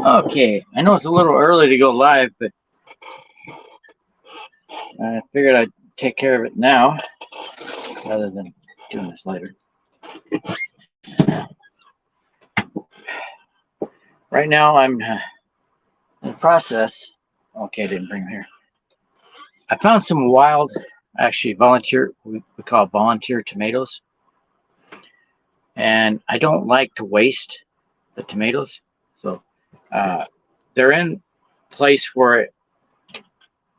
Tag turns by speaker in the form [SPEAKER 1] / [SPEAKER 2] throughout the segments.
[SPEAKER 1] Okay, I know it's a little early to go live, but I figured I'd take care of it now rather than doing this later. Right now, I'm in the process. Okay, I didn't bring them here. I found some wild, actually volunteer, we call volunteer tomatoes, and I don't like to waste the tomatoes, so they're in a place where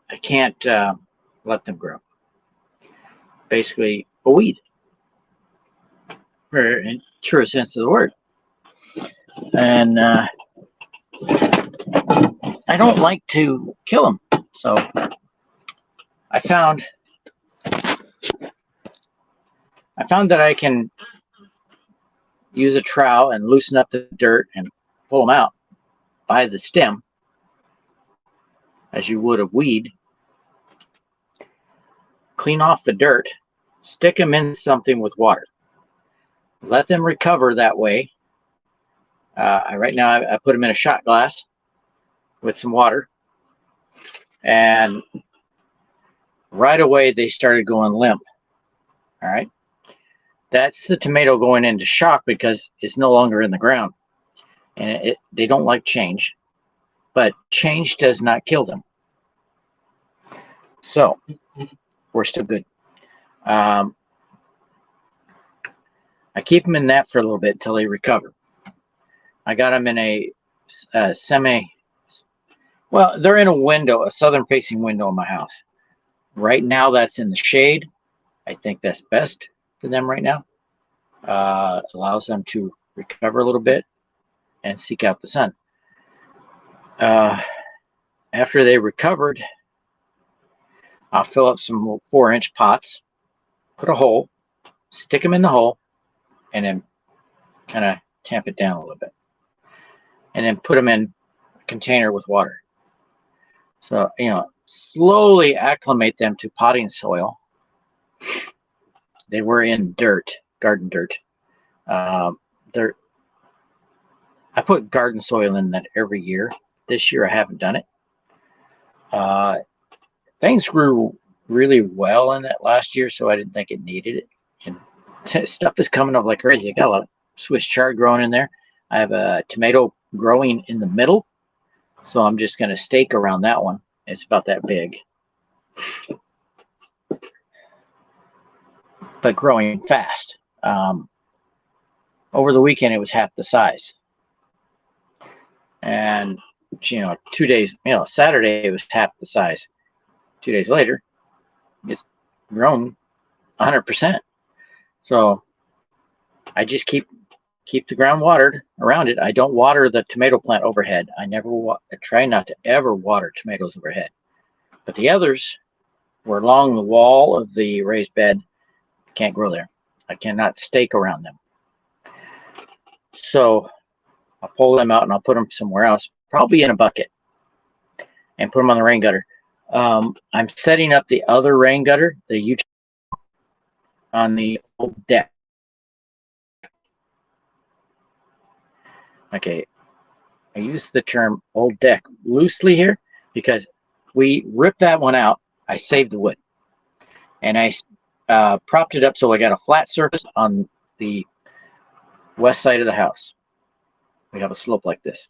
[SPEAKER 1] I can't let them grow. Basically, a weed, in true sense of the word. And I don't like to kill them, so I found that I can use a trowel and loosen up the dirt and pull them out by the stem, as you would a weed. Clean off the dirt, stick them in something with water. Let them recover that way. Right now, I put them in a shot glass with some water, and right away they started going limp. All right, that's the tomato going into shock because it's no longer in the ground, and they don't like change, but change does not kill them. So we're still good. I keep them in that for a little bit until they recover. I got them in a well, they're in a window, a southern facing window in my house. Right now that's in the shade. I think that's best for them right now. Allows them to recover a little bit and seek out the sun. After they recovered, I'll fill up some 4-inch pots, put a hole, stick them in the hole, and then kind of tamp it down a little bit. And then put them in a container with water. So, slowly acclimate them to potting soil. They were in dirt, garden dirt. I put garden soil in that every year. This year I haven't done it. Things grew really well in that last year, so I didn't think it needed it. And stuff is coming up like crazy. I got a lot of Swiss chard growing in there. I have a tomato growing in the middle, so I'm just going to stake around that one. It's about that big, but growing fast. Over the weekend, it was half the size. And, 2 days, Saturday, it was half the size. 2 days later, it's grown 100%. So I just keep the ground watered around it. I don't water the tomato plant overhead. I try not to ever water tomatoes overhead. But the others were along the wall of the raised bed. Can't grow there. I cannot stake around them. So I'll pull them out and I'll put them somewhere else, probably in a bucket, and put them on the rain gutter. I'm setting up the other rain gutter, the on the old deck. Okay, I use the term old deck loosely here because we ripped that one out. I saved the wood, and I propped it up so I got a flat surface on the west side of the house. We have a slope like this.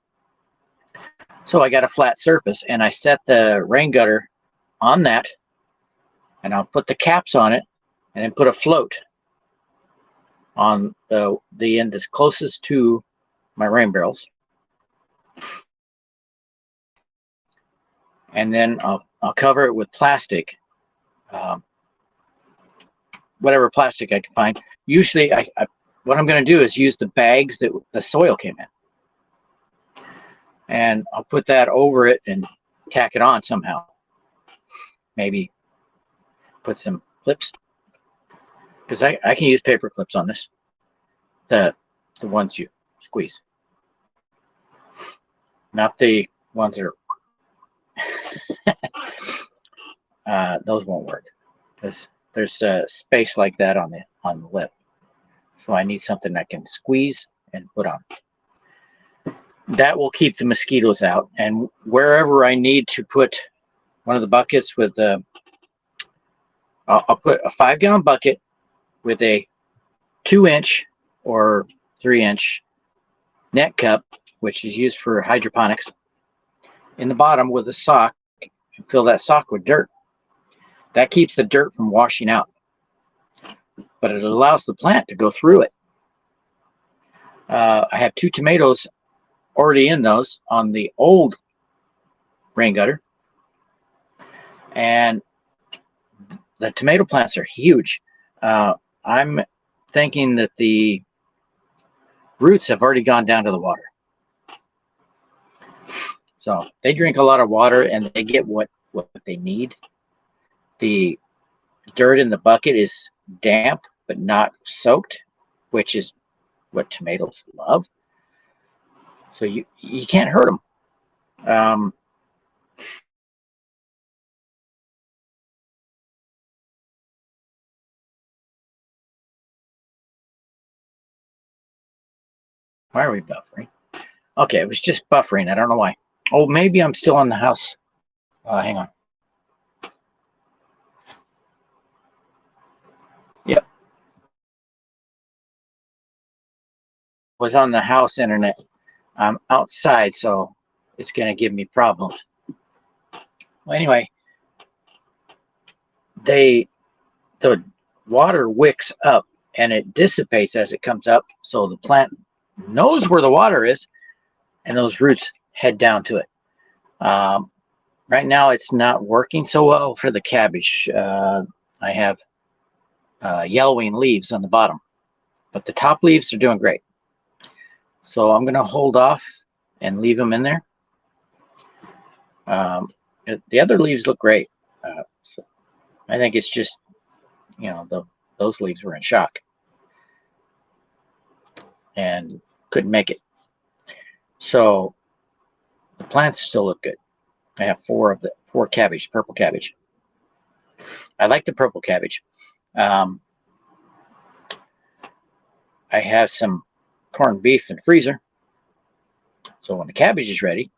[SPEAKER 1] So I got a flat surface, and I set the rain gutter on that, and I'll put the caps on it, and then put a float on the end that's closest to my rain barrels. And then I'll cover it with plastic, whatever plastic I can find. Usually, what I'm going to do is use the bags that the soil came in, and I'll put that over it and tack it on somehow. Maybe put some clips, because I can use paper clips on this, the ones you squeeze, not the ones that are those won't work because there's a space like that on the lip. So I need something I can squeeze and put on. That will keep the mosquitoes out. And wherever I need to put one of the buckets with the, I'll put a 5-gallon bucket with a 2-inch or 3-inch net cup, which is used for hydroponics, in the bottom with a sock, and fill that sock with dirt. That keeps the dirt from washing out, but it allows the plant to go through it. I have 2 tomatoes already in those on the old rain gutter, and the tomato plants are huge. I'm thinking that the roots have already gone down to the water. So they drink a lot of water and they get what they need. The dirt in the bucket is damp but not soaked, which is what tomatoes love. So you can't hurt them. Why are we buffering? Okay, it was just buffering. I don't know why. Oh, maybe I'm still on the house. Hang on. Yep. Was on the house internet. I'm outside, so it's going to give me problems. Well, anyway, the water wicks up and it dissipates as it comes up, so the plant knows where the water is, and those roots head down to it. Right now, it's not working so well for the cabbage. I have yellowing leaves on the bottom, but the top leaves are doing great. So I'm going to hold off and leave them in there. The other leaves look great. So I think it's just, those leaves were in shock and couldn't make it. So the plants still look good. I have 4 of the 4 cabbage, purple cabbage. I like the purple cabbage. I have some corned beef in the freezer. So when the cabbage is ready,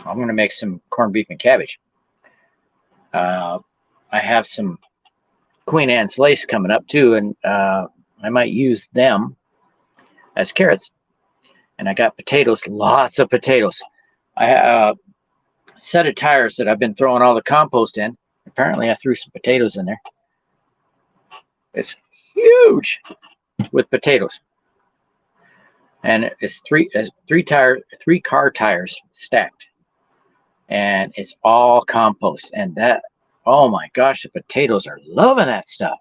[SPEAKER 1] I'm going to make some corned beef and cabbage. I have some Queen Anne's lace coming up too, and I might use them as carrots. And I got potatoes, lots of potatoes. I have a set of tires that I've been throwing all the compost in. Apparently I threw some potatoes in there. It's huge with potatoes. And it's three car tires stacked. And it's all compost. And that, oh my gosh, the potatoes are loving that stuff.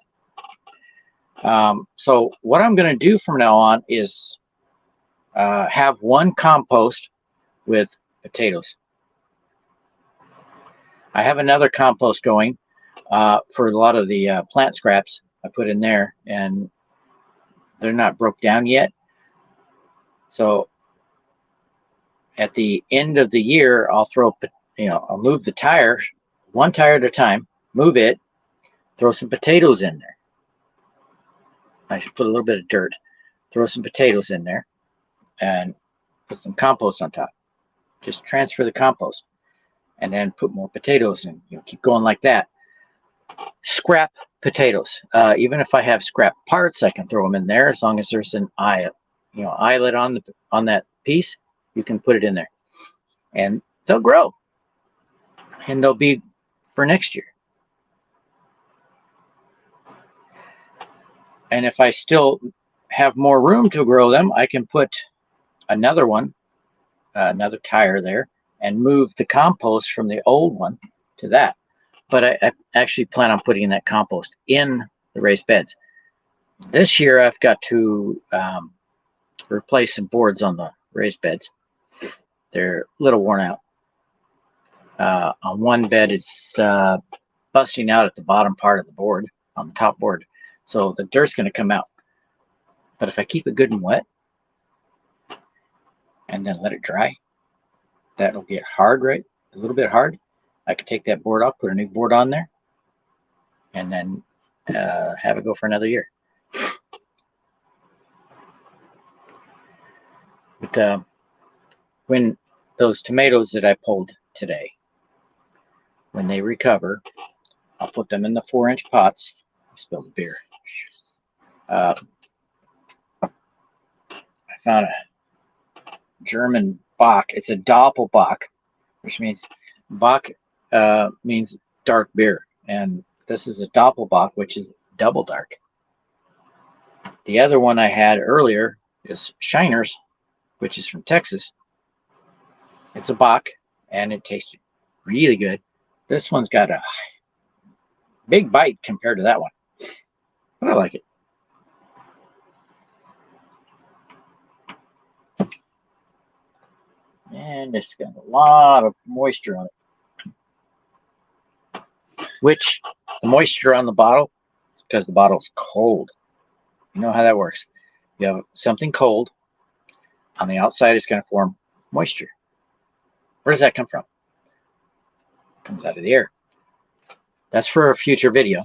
[SPEAKER 1] So what I'm going to do from now on is have one compost with potatoes. I have another compost going for a lot of the plant scraps I put in there, and they're not broke down yet. So at the end of the year, I'll throw, I'll move the tire, one tire at a time, move it, throw some potatoes in there. I should put a little bit of dirt, throw some potatoes in there, and put some compost on top. Just transfer the compost, and then put more potatoes in. Keep going like that. Scrap potatoes. Even if I have scrap parts, I can throw them in there as long as there's an eyelet on that piece. You can put it in there, and they'll grow, and they'll be for next year. And if I still have more room to grow them, I can put another one, another tire there, and move the compost from the old one to that. But I actually plan on putting that compost in the raised beds. This year I've got to replace some boards on the raised beds. They're a little worn out. On one bed it's busting out at the bottom part of the board, on the top board. So the dirt's going to come out. But if I keep it good and wet and then let it dry, that'll get hard, right? A little bit hard. I could take that board off, put a new board on there, and then have it go for another year. But when those tomatoes that I pulled today, when they recover, I'll put them in the 4-inch pots. I spilled the beer. I found a German Bock. It's a Doppelbock, which means Bock means dark beer, and this is a Doppelbock, which is double dark. The other one I had earlier is Shiners, which is from Texas. It's a Bock, and it tasted really good. This one's got a big bite compared to that one, but I like it. And it's got a lot of moisture on it, which the moisture on the bottle is because the bottle's cold. You know how that works. You have something cold on the outside, it's going to form moisture. Where does that come from? It comes out of the air. That's for a future video.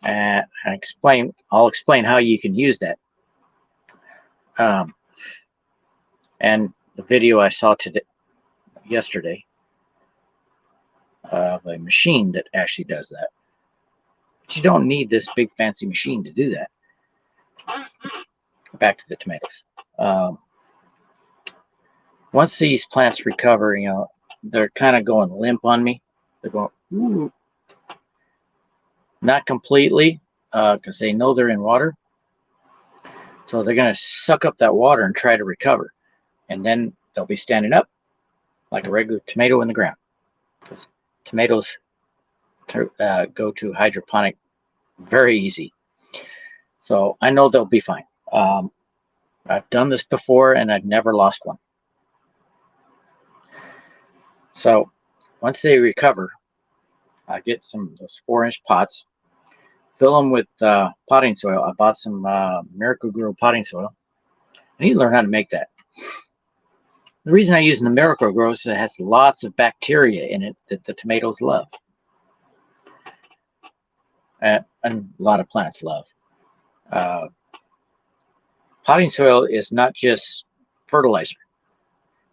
[SPEAKER 1] And I'll explain how you can use that. And the video I saw yesterday of a machine that actually does that. But you don't need this big fancy machine to do that. Back to the tomatoes. Once these plants recover, you know, they're kind of going limp on me. They're going, ooh. Not completely, because they know they're in water. So they're going to suck up that water and try to recover. And then they'll be standing up like a regular tomato in the ground. Because tomatoes go to hydroponic very easy. So I know they'll be fine. I've done this before and I've never lost one. So once they recover, I get some of those 4-inch pots, fill them with potting soil. I bought some Miracle-Gro potting soil. I need to learn how to make that. The reason I use the Miracle-Gro is it has lots of bacteria in it that the tomatoes love. And a lot of plants love. Potting soil is not just fertilizer.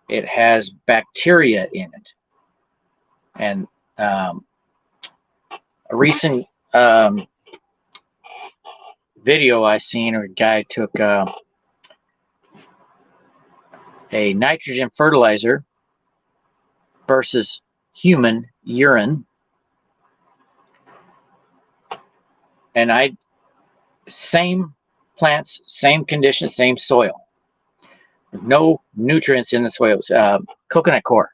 [SPEAKER 1] It has bacteria in it. And a recent video I seen, a guy took a nitrogen fertilizer versus human urine, and same plants, same conditions, same soil, no nutrients in the soil. It was coconut coir.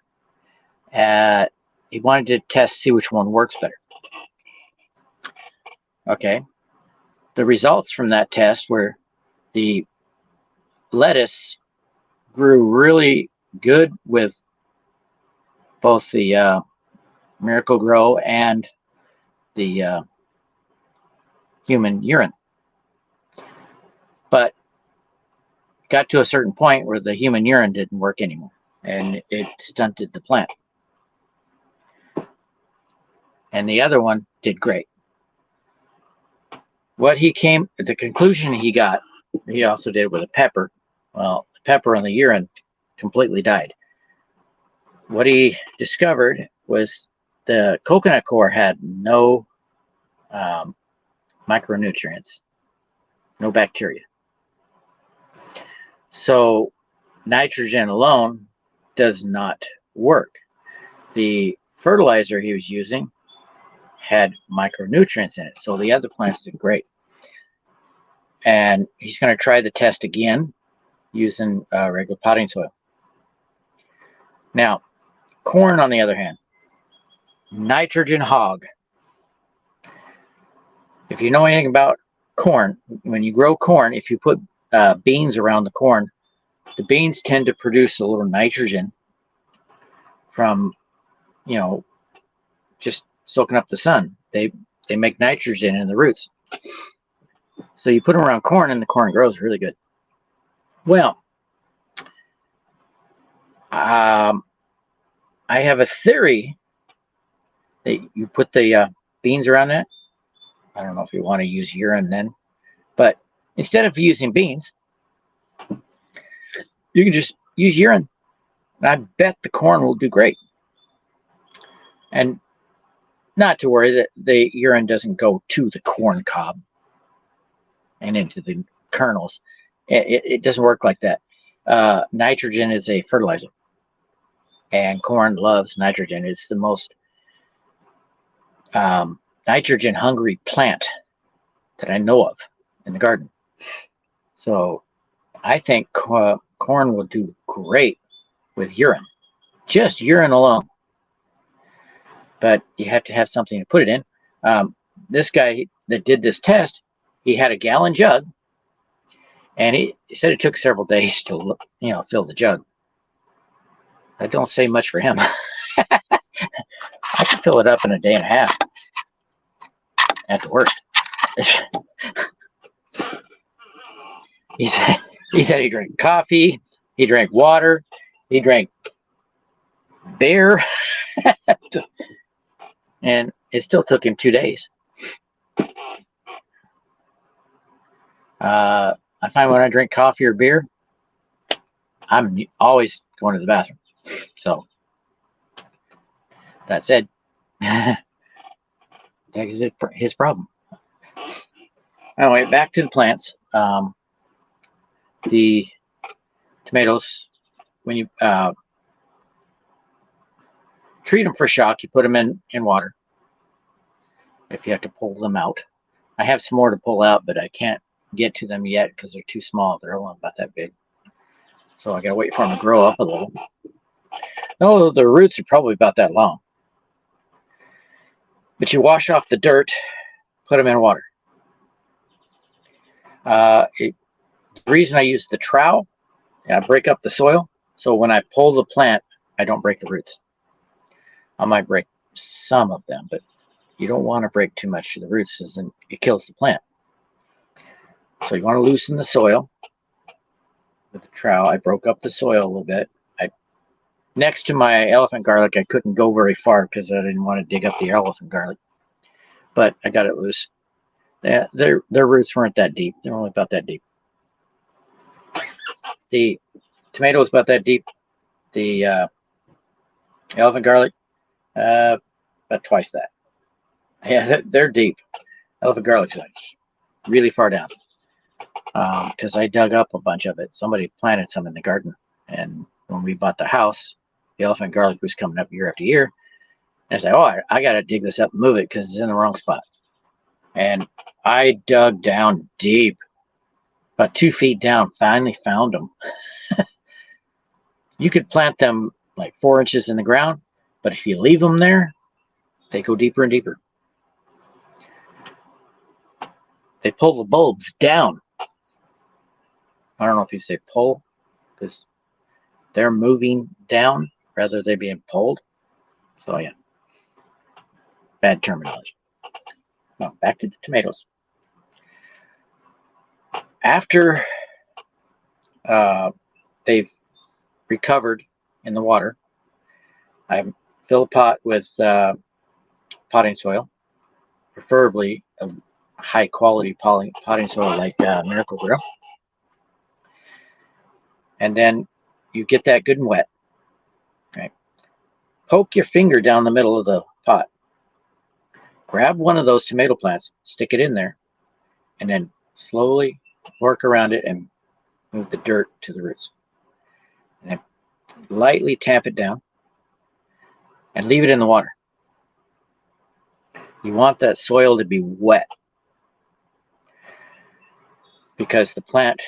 [SPEAKER 1] He wanted to test, see which one works better. Okay, the results from that test were the lettuce grew really good with both the Miracle-Gro and the human urine, but got to a certain point where the human urine didn't work anymore and it stunted the plant. And the other one did great. The conclusion he got, he also did with a pepper. Well, the pepper on the urine completely died. What he discovered was the coconut coir had no micronutrients, no bacteria. So nitrogen alone does not work. The fertilizer he was using had micronutrients in it, so the other plants did great. And he's going to try the test again using regular potting soil. Now, corn on the other hand, nitrogen hog. If you know anything about corn, when you grow corn, if you put beans around the corn, the beans tend to produce a little nitrogen from, you know, just soaking up the sun. They make nitrogen in the roots. So you put them around corn and the corn grows really good. Well, I have a theory that you put the beans around that. I don't know if you want to use urine then, but instead of using beans, You can just use urine. I bet the corn will do great. And not to worry that the urine doesn't go to the corn cob and into the kernels. It doesn't work like that. Nitrogen is a fertilizer, and corn loves nitrogen. It's the most nitrogen-hungry plant that I know of in the garden. So I think corn will do great with urine, just urine alone. But you have to have something to put it in. This guy that did this test, he had a gallon jug, and he said it took several days to, fill the jug. That don't say much for him. I could fill it up in a day and a half, at the worst. He said he drank coffee, he drank water, he drank beer, and it still took him 2 days. I find when I drink coffee or beer, I'm always going to the bathroom. So, that said, that is his problem. Anyway, back to the plants. The tomatoes, when you treat them for shock, you put them in water if you have to pull them out. I have some more to pull out, but I can't get to them yet because they're too small. They're only about that big. So I gotta wait for them to grow up a little. No, the roots are probably about that long. But you wash off the dirt, put them in water. The reason I use the trowel, I break up the soil, so when I pull the plant, I don't break the roots. I might break some of them, but you don't want to break too much of the roots, because then it kills the plant. So you want to loosen the soil with the trowel. I broke up the soil a little bit. Next to my elephant garlic, I couldn't go very far because I didn't want to dig up the elephant garlic, but I got it loose. Yeah, their roots weren't that deep. They're only about that deep. The tomato is about that deep. The elephant garlic, about twice that. Yeah, they're deep. Elephant garlic's like really far down. Because I dug up a bunch of it. Somebody planted some in the garden, and when we bought the house, the elephant garlic was coming up year after year. And I said, "Oh, I got to dig this up and move it because it's in the wrong spot." And I dug down deep, about 2 feet down. Finally found them. You could plant them like 4 inches in the ground, but if you leave them there, they go deeper and deeper. They pull the bulbs down. I don't know if you say pull, because they're moving down rather than being pulled. So yeah, bad terminology. Now back to the tomatoes. After they've recovered in the water, I fill a pot with potting soil, preferably a high quality potting soil like Miracle Grow. And then you get that good and wet. Okay. Poke your finger down the middle of the pot. Grab one of those tomato plants, stick it in there, and then slowly work around it and move the dirt to the roots. And then lightly tamp it down and leave it in the water. You want that soil to be wet, because the plant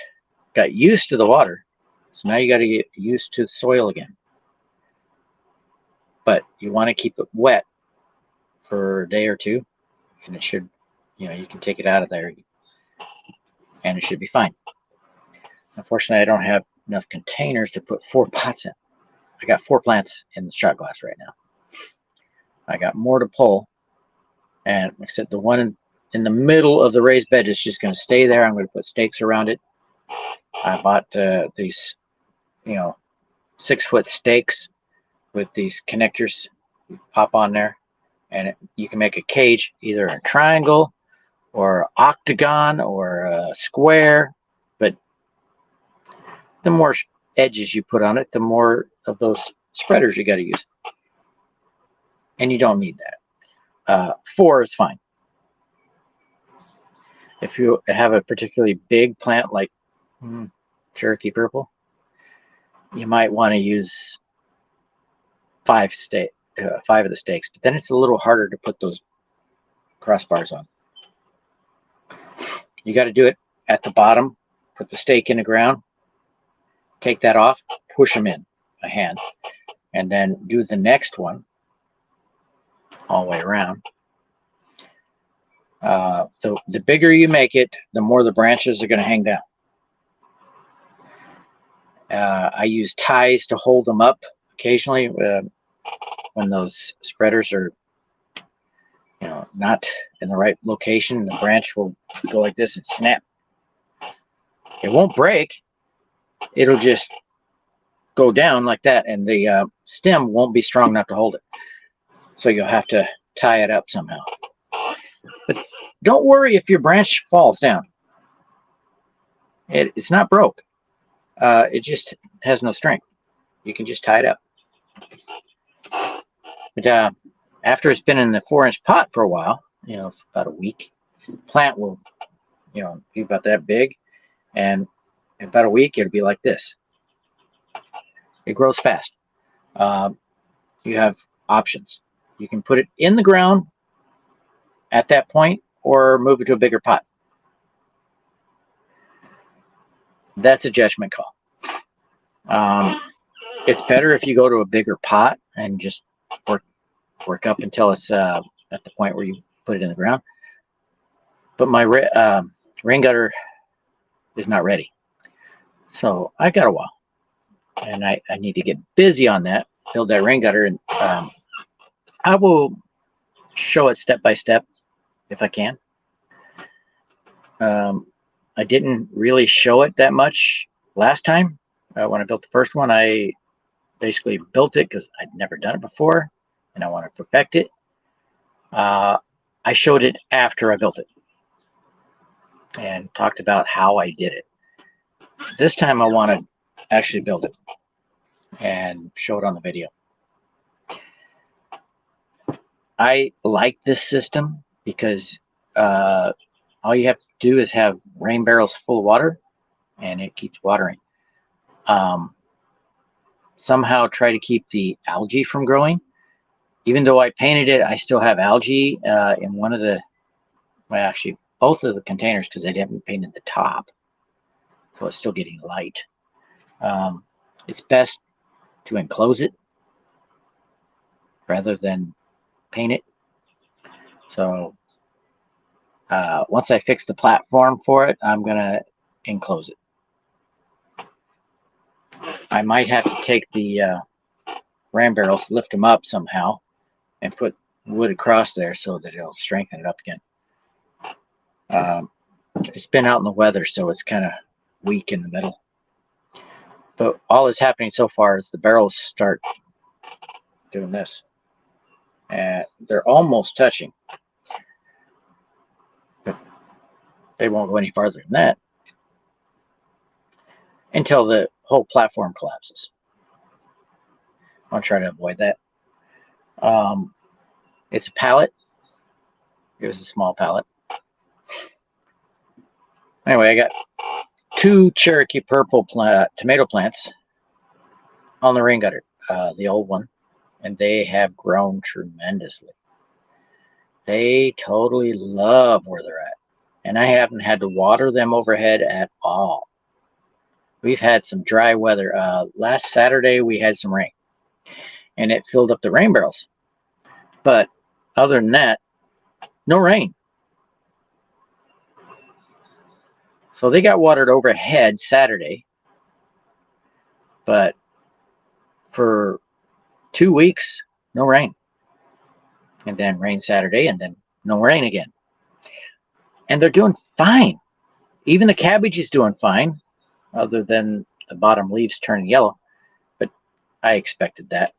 [SPEAKER 1] got used to the water. So now you got to get used to the soil again. But you want to keep it wet for a day or two, and it should, you can take it out of there and it should be fine. Unfortunately, I don't have enough containers to put 4 pots in. I got 4 plants in the shot glass right now. I got more to pull, and like I said, the one in the middle of the raised bed is just going to stay there. I'm going to put stakes around it. I bought these 6-foot stakes with these connectors. You pop on there, and you can make a cage, either a triangle or octagon or a square. But the more edges you put on it, the more of those spreaders you got to use. And you don't need that. 4 is fine. If you have a particularly big plant like Cherokee Purple, you might want to use 5 of the stakes, but then it's a little harder to put those crossbars on. You got to do it at the bottom, put the stake in the ground, take that off, push them in a hand, and then do the next one all the way around. The bigger you make it, the more the branches are going to hang down. I use ties to hold them up occasionally when those spreaders are, not in the right location. The branch will go like this and snap. It won't break. It'll just go down like that, and the stem won't be strong enough to hold it. So you'll have to tie it up somehow. But don't worry if your branch falls down. It's not broke. It just has no strength. You can just tie it up. But after it's been in the 4-inch pot for a while, about a week, the plant will, be about that big, and in about a week it'll be like this. It grows fast. You have options. You can put it in the ground at that point, or move it to a bigger pot. That's a judgment call. It's better if you go to a bigger pot and just work up until it's at the point where you put it in the ground. But my rain gutter is not ready, so I got a while, and I need to get busy on that, build that rain gutter, and I will show it step by step if I can. I didn't really show it that much last time. When I built the first one, I basically built it because I'd never done it before, and I want to perfect it. I showed it after I built it and talked about how I did it. This time I want to actually build it and show it on the video. I like this system because all you have to do is have rain barrels full of water, and it keeps watering. Somehow try to keep the algae from growing. Even though I painted it, I still have algae in one of the, well, actually both of the containers, because I haven't painted the top, so it's still getting light. It's best to enclose it rather than paint it. So once I fix the platform for it, I'm gonna enclose it. I might have to take the ram barrels, lift them up somehow, and put wood across there so that it'll strengthen it up again. It's been out in the weather, so it's kind of weak in the middle. But all that's happening so far is the barrels start doing this. And they're almost touching. But they won't go any farther than that until the whole platform collapses. I'll try to avoid that. It's a pallet. It was a small pallet. Anyway, I got 2 Cherokee Purple tomato plants on the rain gutter, the old one, and they have grown tremendously. They totally love where they're at, and I haven't had to water them overhead at all. We've had some dry weather. Last Saturday we had some rain, and it filled up the rain barrels. But other than that, no rain. So they got watered overhead Saturday, but for 2 weeks, no rain. And then rain Saturday, and then no rain again. And they're doing fine. Even the cabbage is doing fine, other than the bottom leaves turning yellow. But I expected that.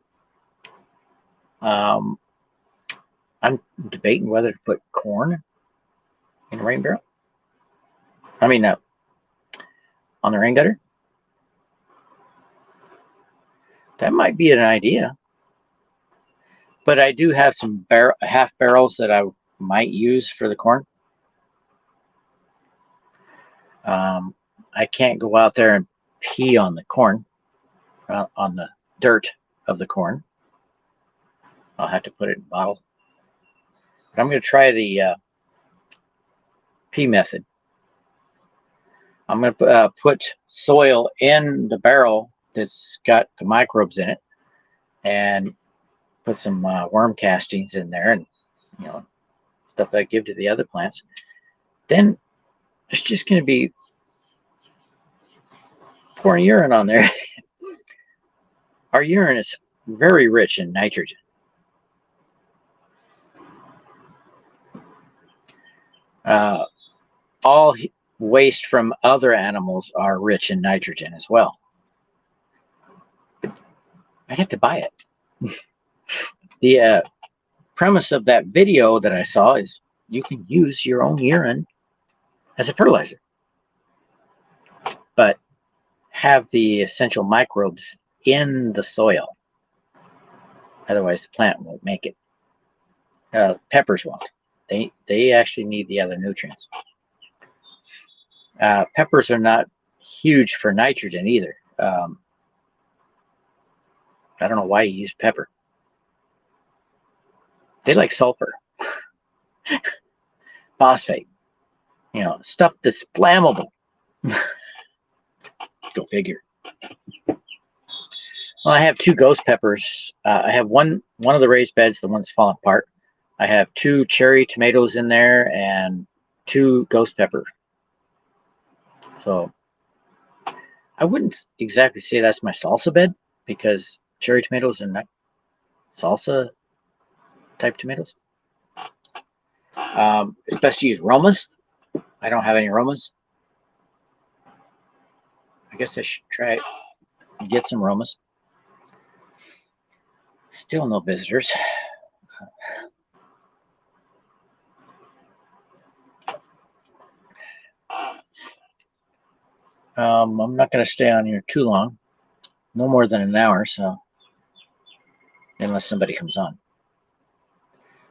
[SPEAKER 1] I'm debating whether to put corn in a rain barrel. I mean, on the rain gutter. That might be an idea. But I do have some half barrels that I might use for the corn. I can't go out there and pee on the corn, on the dirt of the corn. I'll have to put it in a bottle. But I'm going to try the pee method. I'm going to put soil in the barrel that's got the microbes in it, and put some worm castings in there, and stuff that I give to the other plants. Then it's just going to be pouring urine on there. Our urine is very rich in nitrogen. All waste from other animals are rich in nitrogen as well. I had to buy it. The premise of that video that I saw is you can use your own urine as a fertilizer, but have the essential microbes in the soil. Otherwise, the plant won't make it. Peppers won't. They actually need the other nutrients. Peppers are not huge for nitrogen either. I don't know why you use pepper. They like sulfur, phosphate, stuff that's flammable. Go figure. Well, I have 2 ghost peppers. I have one of the raised beds, the one's fallen apart. I have 2 cherry tomatoes in there and 2 ghost peppers. So I wouldn't exactly say that's my salsa bed, because cherry tomatoes are not salsa type tomatoes. It's best to use Romas. I don't have any Romas. I guess I should try and get some Romas. Still no visitors. I'm not going to stay on here too long. No more than an hour, so unless somebody comes on,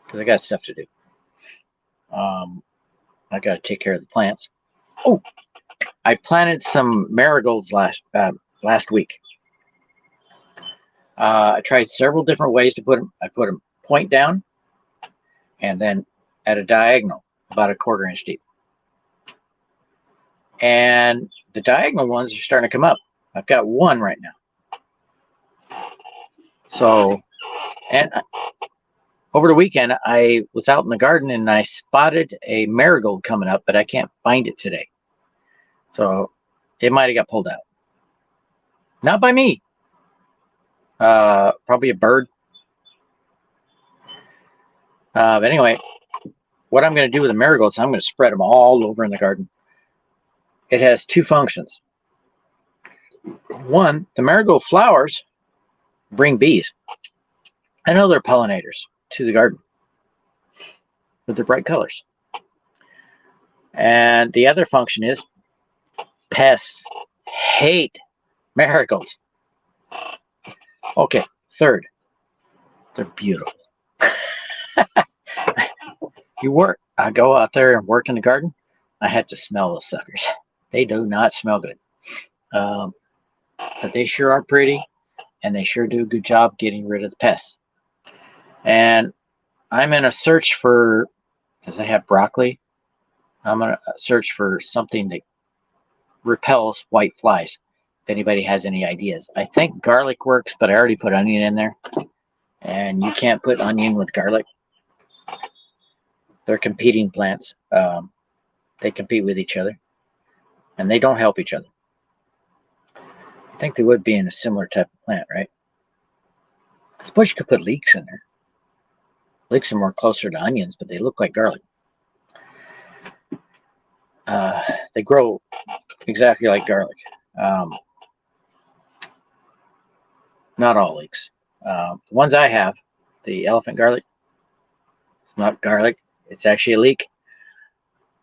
[SPEAKER 1] because I got stuff to do. I got to take care of the plants. Oh, I planted some marigolds last week. I tried several different ways to put them. I put them point down, and then at a diagonal, about a 1/4 inch deep. And the diagonal ones are starting to come up. I've got one right now. So, and over the weekend, I was out in the garden and I spotted a marigold coming up, but I can't find it today. So it might have got pulled out. Not by me. Probably a bird. But anyway, what I'm going to do with the marigolds, I'm going to spread them all over in the garden. It has 2 functions. One, the marigold flowers bring bees and other pollinators to the garden with their bright colors. And the other function is pests hate marigolds. Okay, third, they're beautiful. I go out there and work in the garden, I had to smell those suckers. They do not smell good. But they sure are pretty, and they sure do a good job getting rid of the pests. And I'm in a search for, because I have broccoli, I'm going to search for something that repels white flies. If anybody has any ideas. I think garlic works, but I already put onion in there. And you can't put onion with garlic. They're competing plants. They compete with each other. And they don't help each other. I think they would be in a similar type of plant, right? I suppose you could put leeks in there. Leeks are more closer to onions, but they look like garlic. They grow exactly like garlic. Not all leeks. The ones I have, the elephant garlic, it's not garlic. It's actually a leek.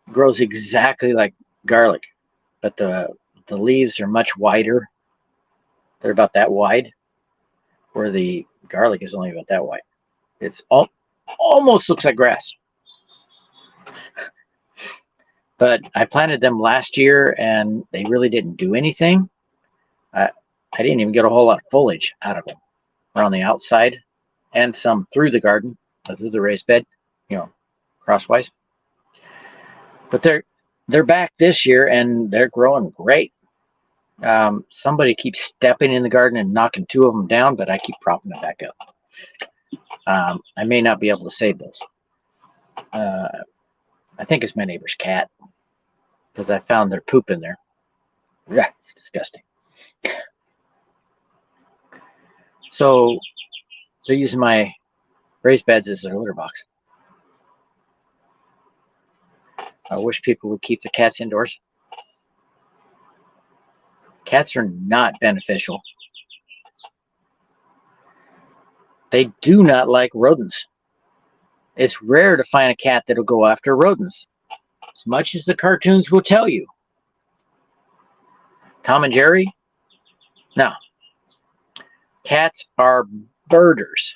[SPEAKER 1] It grows exactly like garlic, but the leaves are much wider. They're about that wide. where the garlic is only about that wide. It's almost looks like grass. But I planted them last year, and they really didn't do anything. I didn't even get a whole lot of foliage out of them around the outside, and some through the garden, through the raised bed, crosswise. But they're back this year, and they're growing great. Somebody keeps stepping in the garden and knocking 2 of them down, but I keep propping them back up. I may not be able to save those. I think it's my neighbor's cat, because I found their poop in there. Yeah, it's disgusting. So they're using my raised beds as their litter box. I wish people would keep the cats indoors. Cats are not beneficial. They do not like rodents. It's rare to find a cat that'll go after rodents, as much as the cartoons will tell you. Tom and Jerry? No. Cats are birders.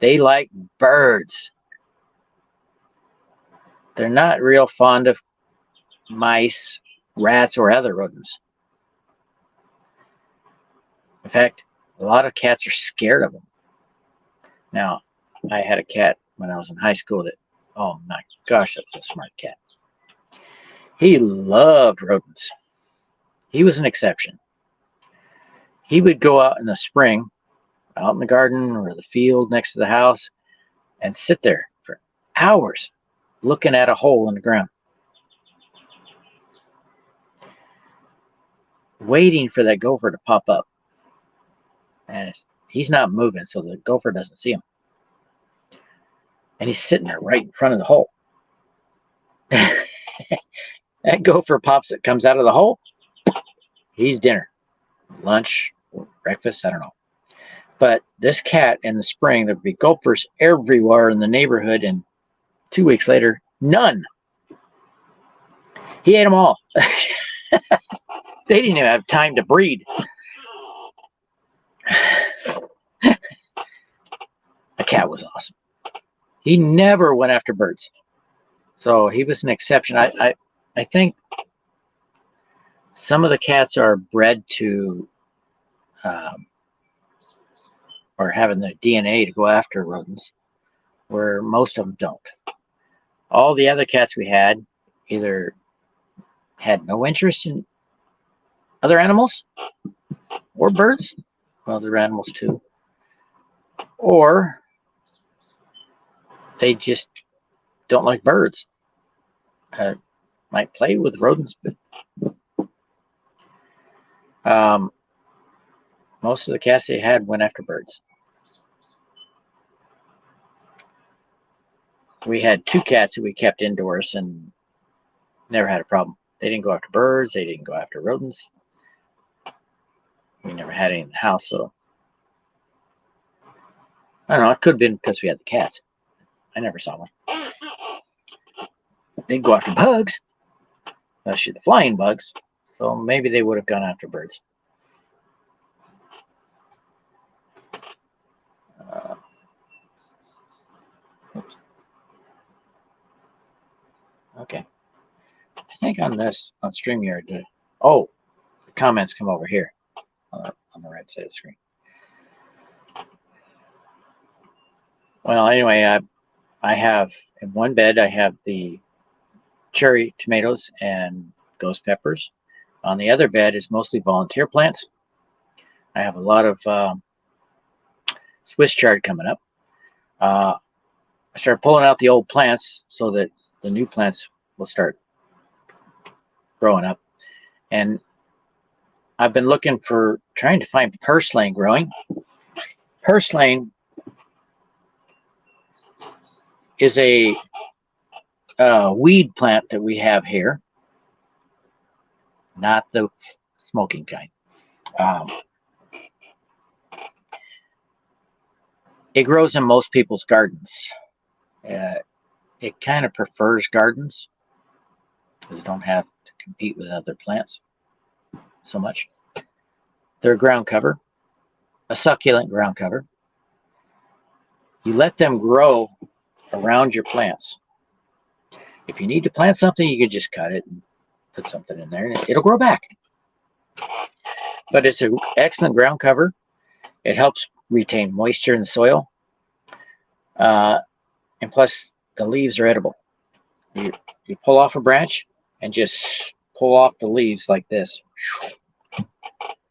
[SPEAKER 1] They like birds. They're not real fond of mice, rats, or other rodents. In fact, a lot of cats are scared of them. Now, I had a cat when I was in high school that, oh my gosh, that was a smart cat. He loved rodents. He was an exception. He would go out in the spring, out in the garden or the field next to the house, and sit there for hours looking at a hole in the ground, waiting for that gopher to pop up. And he's not moving, so the gopher doesn't see him. And he's sitting there right in front of the hole. That gopher comes out of the hole. He's dinner, lunch, breakfast, I don't know. But this cat in the spring, there'd be gophers everywhere in the neighborhood, and 2 weeks later, none. He ate them all. They didn't even have time to breed. The cat was awesome. He never went after birds. So he was an exception. I think some of the cats are bred to or having the DNA to go after rodents, where most of them don't. All the other cats we had either had no interest in other animals or birds. Well, they're animals too. Or they just don't like birds. Might play with rodents, but most of the cats they had went after birds. We had 2 cats that we kept indoors and never had a problem. They didn't go after birds. They didn't go after rodents. We never had any in the house, so I don't know. It could have been because we had the cats. I never saw one. They'd go after bugs, especially the flying bugs. So maybe they would have gone after birds. Oops. Okay. I think on StreamYard, the comments come over here on the right side of the screen. Well, anyway, I have in one bed, I have the cherry tomatoes and ghost peppers. On the other bed is mostly volunteer plants. I have a lot of Swiss chard coming up. I started pulling out the old plants so that the new plants will start growing up. And I've been trying to find purslane growing. Purslane is a weed plant that we have here, not the smoking kind. It grows in most people's gardens. It kind of prefers gardens because they don't have to compete with other plants so much. They're ground cover. a succulent ground cover. You let them grow around your plants. If you need to plant something, you can just cut it and put something in there, and it'll grow back. But it's an excellent ground cover. It helps retain moisture in the soil, and plus the leaves are edible. You pull off a branch and just pull off the leaves like this.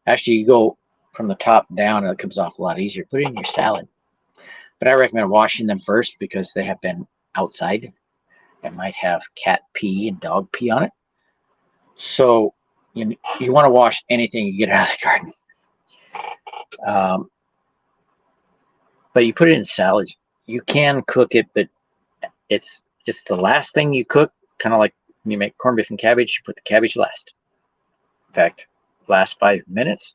[SPEAKER 1] Actually, you go from the top down, and it comes off a lot easier. Put it in your salad. But I recommend washing them first because they have been outside and might have cat pee and dog pee on it. So you want to wash anything you get out of the garden. But you put it in salads. You can cook it, but it's the last thing you cook. Kind of like when you make corned beef and cabbage, you put the cabbage last. In fact, last 5 minutes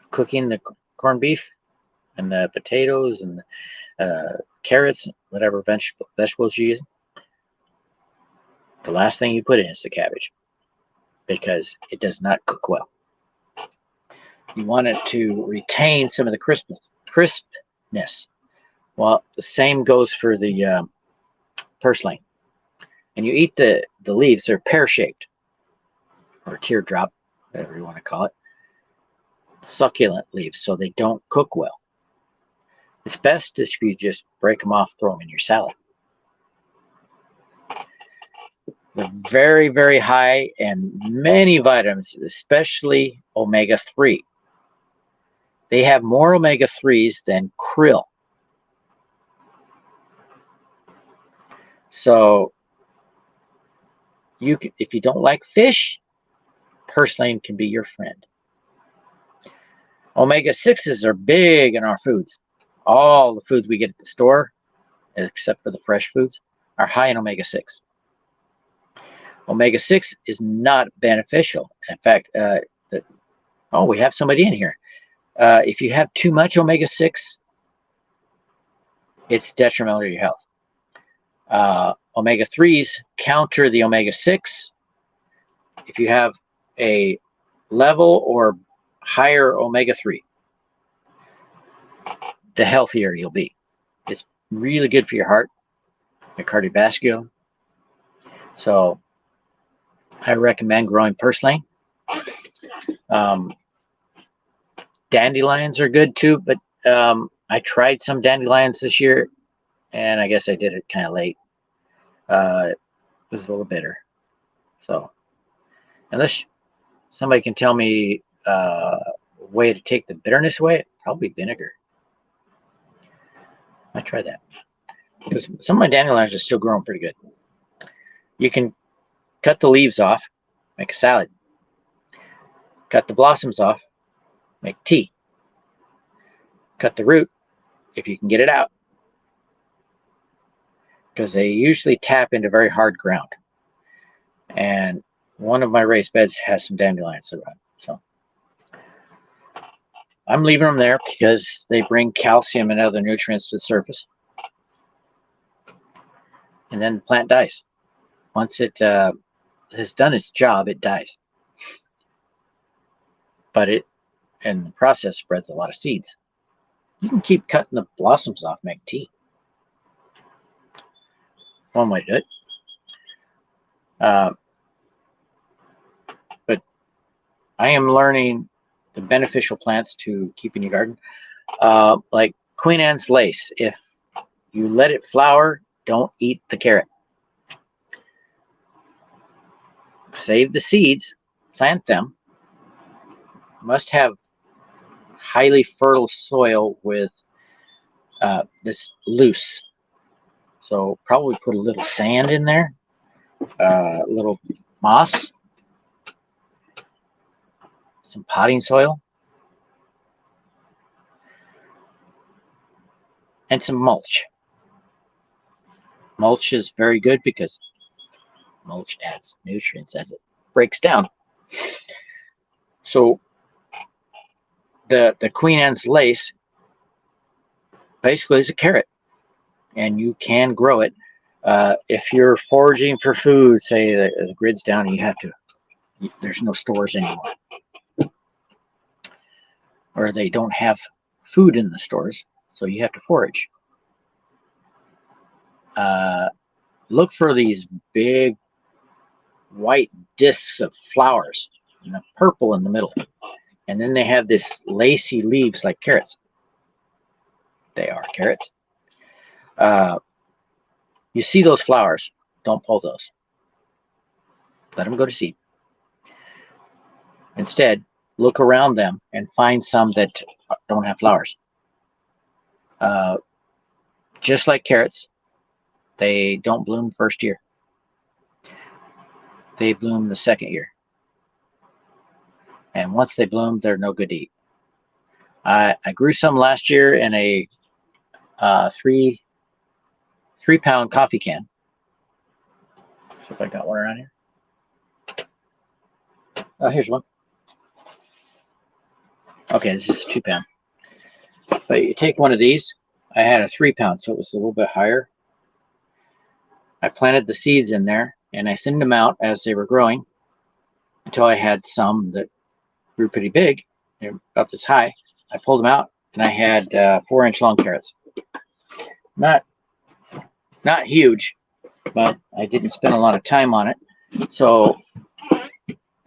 [SPEAKER 1] of cooking the corned beef and the potatoes and the carrots, whatever vegetables you use, the last thing you put in is the cabbage because it does not cook well. You want it to retain some of the crispness. Well, the same goes for the purslane. And you eat the leaves, they're pear-shaped or teardrop, whatever you want to call it. Succulent leaves, so they don't cook well. It's best if you just break them off, throw them in your salad. They're very, very high in many vitamins, especially omega-3. They have more omega-3s than krill. So if you don't like fish, purslane can be your friend. Omega-6s are big in our foods. All the foods we get at the store, except for the fresh foods, are high in omega-6. Omega-6 is not beneficial. In fact, we have somebody in here. If you have too much omega-6, it's detrimental to your health. Omega-3s counter the omega-6. If you have a level or higher omega-3, the healthier you'll be. It's really good for your heart, your cardiovascular. So I recommend growing purslane. Dandelions are good too, but I tried some dandelions this year, and I guess I did it kind of late. It was a little bitter. So unless somebody can tell me a way to take the bitterness away, probably vinegar. I tried that because some of my dandelions are still growing pretty good. You can cut the leaves off, make a salad. Cut the blossoms off, make tea. Cut the root if you can get it out, because they usually tap into very hard ground. And one of my raised beds has some dandelions around, so I'm leaving them there because they bring calcium and other nutrients to the surface. And then the plant dies. Once it has done its job, it dies. But it, in the process, spreads a lot of seeds. You can keep cutting the blossoms off, make tea. One way to do it. But I am learning the beneficial plants to keep in your garden. Like Queen Anne's lace. If you let it flower, don't eat the carrot. Save the seeds, plant them. Must have highly fertile soil with this loose. So probably put a little sand in there, a little moss, some potting soil, and some mulch. Mulch is very good because mulch adds nutrients as it breaks down. So the Queen Anne's lace basically is a carrot, and you can grow it. If you're foraging for food, say the grid's down and there's no stores anymore, where they don't have food in the stores, so you have to forage. Look for these big white discs of flowers, and a purple in the middle. And then they have this lacy leaves like carrots. They are carrots. You see those flowers, don't pull those. Let them go to seed. Instead, look around them and find some that don't have flowers. Just like carrots, they don't bloom first year. They bloom the second year. And once they bloom, they're no good to eat. I grew some last year in a 3-pound coffee can. See if I got one around here. Oh, here's one. Okay, this is 2-pound. But you take one of these. I had a 3-pound, so it was a little bit higher. I planted the seeds in there, and I thinned them out as they were growing until I had some that grew pretty big, about this high. I pulled them out, and I had 4-inch long carrots. Not huge, but I didn't spend a lot of time on it. So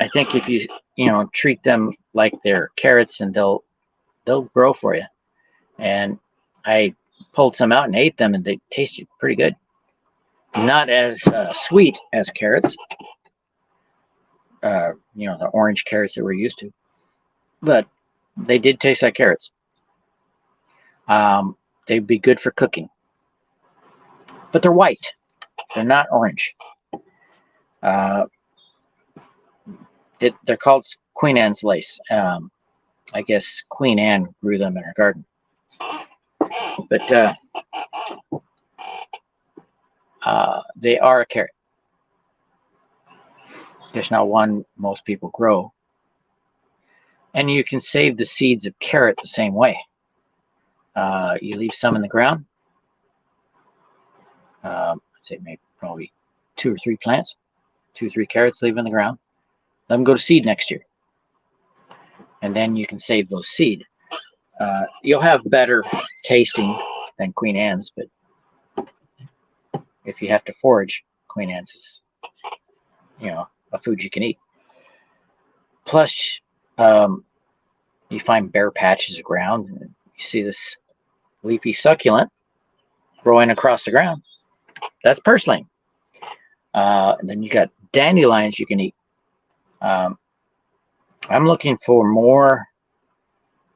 [SPEAKER 1] I think if you treat them like they're carrots, and they'll grow for you. And I pulled some out and ate them, and they tasted pretty good. Not as sweet as carrots, the orange carrots that we're used to, but they did taste like carrots. They'd be good for cooking, but they're white. They're not orange. They're called Queen Anne's lace. I guess Queen Anne grew them in her garden. But they are a carrot. There's not one most people grow. And you can save the seeds of carrot the same way. You leave some in the ground. I'd say maybe probably 2 or 3 plants, 2 or 3 carrots, leave in the ground. Let them go to seed next year. And then you can save those seed. You'll have better tasting than Queen Anne's, but if you have to forage, Queen Anne's is, a food you can eat. Plus, you find bare patches of ground, and you see this leafy succulent growing across the ground. That's purslane. And then you got dandelions you can eat. I'm looking for more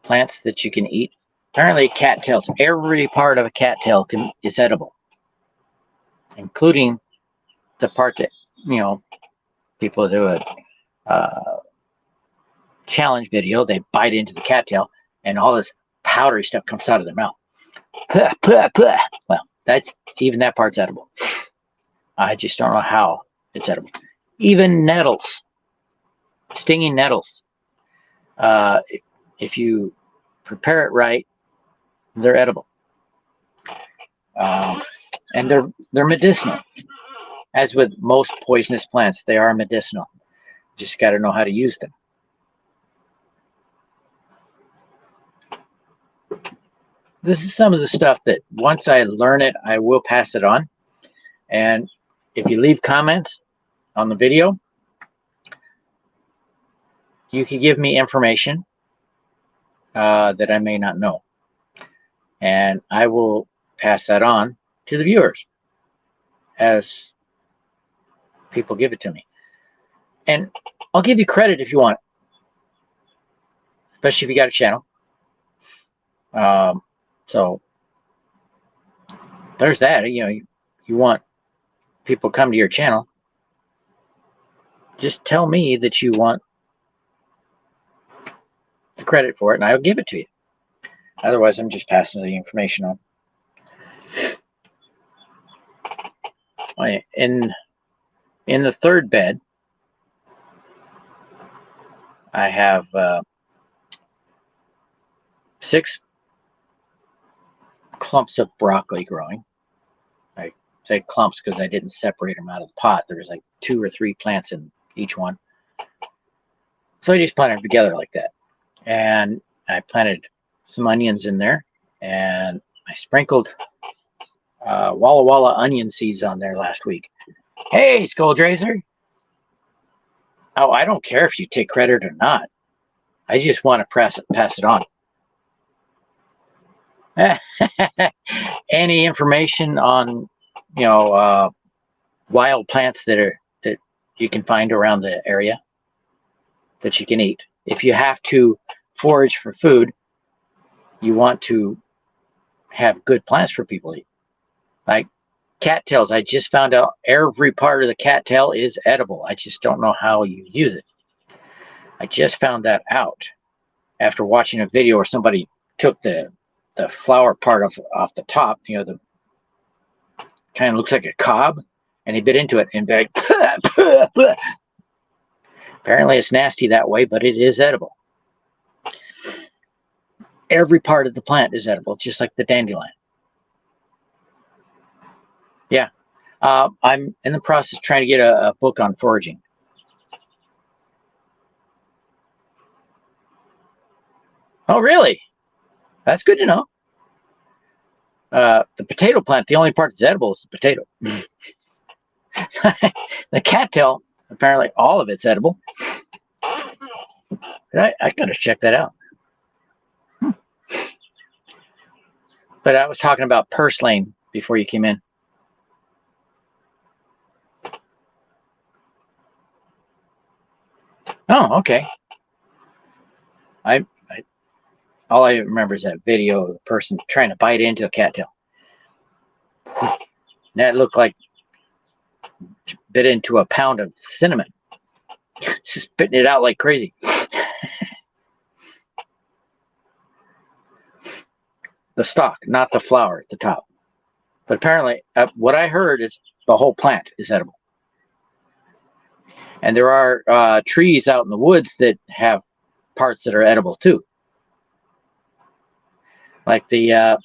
[SPEAKER 1] plants that you can eat. Apparently, cattails. Every part of a cattail is edible, including the part that people do a challenge video. They bite into the cattail, and all this powdery stuff comes out of their mouth. Puh, puh, puh. Well, even that part's edible. I just don't know how it's edible. Even nettles, stinging nettles. If you prepare it right, they're edible. And they're medicinal. As with most poisonous plants, they are medicinal. Just got to know how to use them. This is some of the stuff that once I learn it, I will pass it on. And if you leave comments on the video, you can give me information that I may not know. And I will pass that on to the viewers as people give it to me. And I'll give you credit if you want, especially if you got a channel. So there's that. You want people to come to your channel, just tell me that you want the credit for it, and I'll give it to you. Otherwise, I'm just passing the information on. In the third bed, I have 6 clumps of broccoli growing. I say clumps because I didn't separate them out of the pot. There was like 2 or 3 plants in each one. So I just planted them together like that. And I planted some onions in there, and I sprinkled Walla Walla onion seeds on there last week. Hey, Skulldrazer! Oh, I don't care if you take credit or not. I just want to pass it on. Any information on, wild plants that you can find around the area that you can eat? If you have to forage for food, you want to have good plants for people to eat. Like cattails, I just found out every part of the cattail is edible. I just don't know how you use it. I just found that out after watching a video where somebody took the flower part off the top, the kind of looks like a cob, and he bit into it and like, apparently it's nasty that way, but it is edible. Every part of the plant is edible, just like the dandelion. Yeah. I'm in the process of trying to get a book on foraging. Oh, really? That's good to know. The potato plant, the only part that's edible is the potato. The cattail, apparently all of it's edible. I gotta check that out. But I was talking about purslane before you came in. Oh, okay. All I remember is that video of the person trying to bite into a cattail. That looked like bit into a pound of cinnamon. Just spitting it out like crazy. The stalk, not the flower at the top. But apparently, what I heard is the whole plant is edible. And there are trees out in the woods that have parts that are edible too. Like the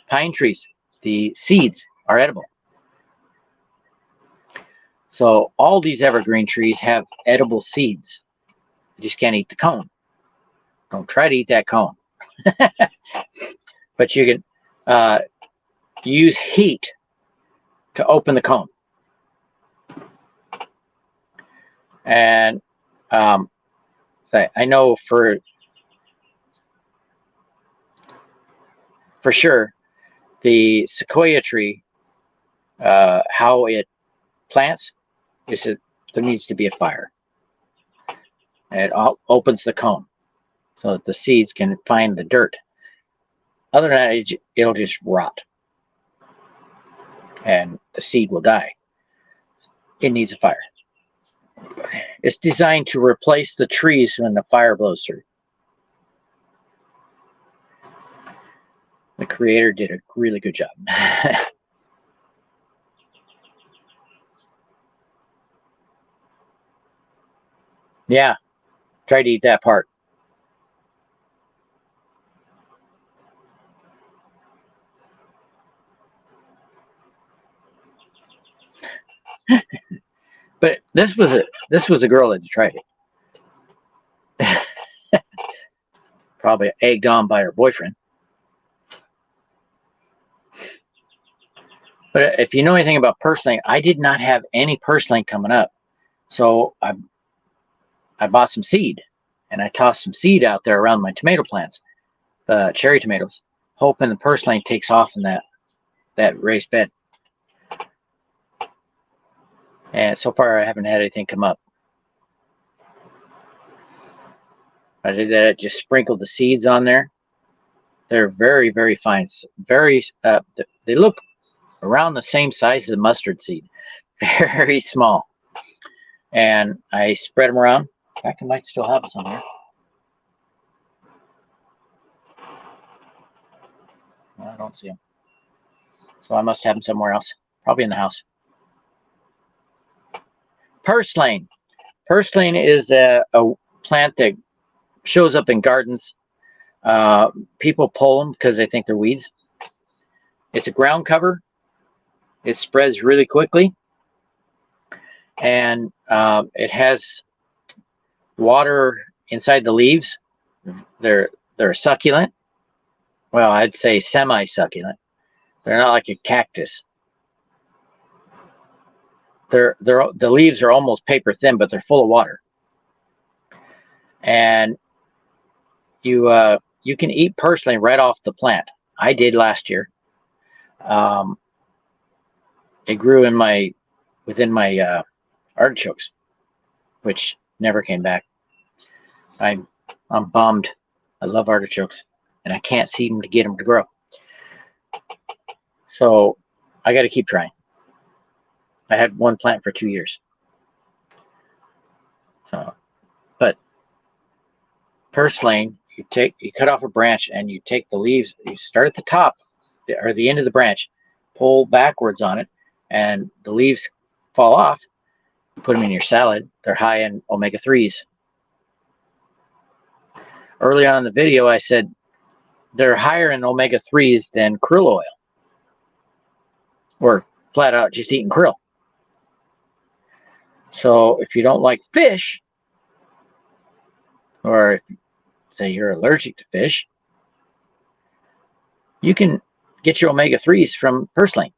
[SPEAKER 1] pine trees, the seeds are edible. So all these evergreen trees have edible seeds. You just can't eat the cone. Don't try to eat that cone. But you can use heat to open the cone. And I know for sure the sequoia tree, how it plants is that there needs to be a fire. And it opens the cone so that the seeds can find the dirt. Other than that, it'll just rot. And the seed will die. It needs a fire. It's designed to replace the trees when the fire blows through. The creator did a really good job. Yeah, try to eat that part. But this was a girl that tried it. Probably egged on by her boyfriend. But if you know anything about purslane, I did not have any purslane coming up. So I bought some seed, and I tossed some seed out there around my tomato plants, cherry tomatoes, hoping the purslane takes off in that raised bed. And so far, I haven't had anything come up. I did that. Just sprinkled the seeds on there. They're very, very fine. Very. They look around the same size as a mustard seed. Very small. And I spread them around. In fact, I might still have some here. I don't see them. So I must have them somewhere else. Probably in the house. Purslane. Purslane is a plant that shows up in gardens. People pull them because they think they're weeds. It's a ground cover. It spreads really quickly. And it has water inside the leaves. The They're a succulent. Well, I'd say semi-succulent. They're not like a cactus. The leaves are almost paper thin, but they're full of water. And you can eat purslane right off the plant. I did last year. It grew within my artichokes, which never came back. I'm bummed. I love artichokes, and I can't seem to get them to grow. So I got to keep trying. I had one plant for 2 years. So, but purslane, you cut off a branch and you take the leaves. You start at the top or the end of the branch, pull backwards on it, and the leaves fall off. Put them in your salad. They're high in omega-3s. Early on in the video, I said they're higher in omega-3s than krill oil, or flat out just eating krill. So if you don't like fish, or say you're allergic to fish, you can get your omega-3s from purslane.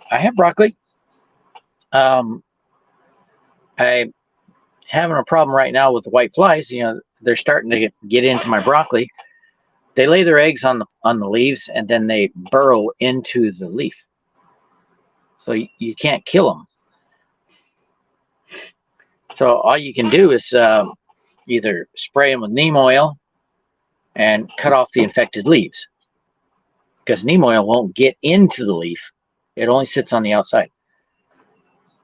[SPEAKER 1] I have broccoli. I'm having a problem right now with the white flies. You know, they're starting to get into my broccoli. They lay their eggs on the leaves, and then they burrow into the leaf. So you can't kill them. So all you can do is either spray them with neem oil and cut off the infected leaves, because neem oil won't get into the leaf. It only sits on the outside.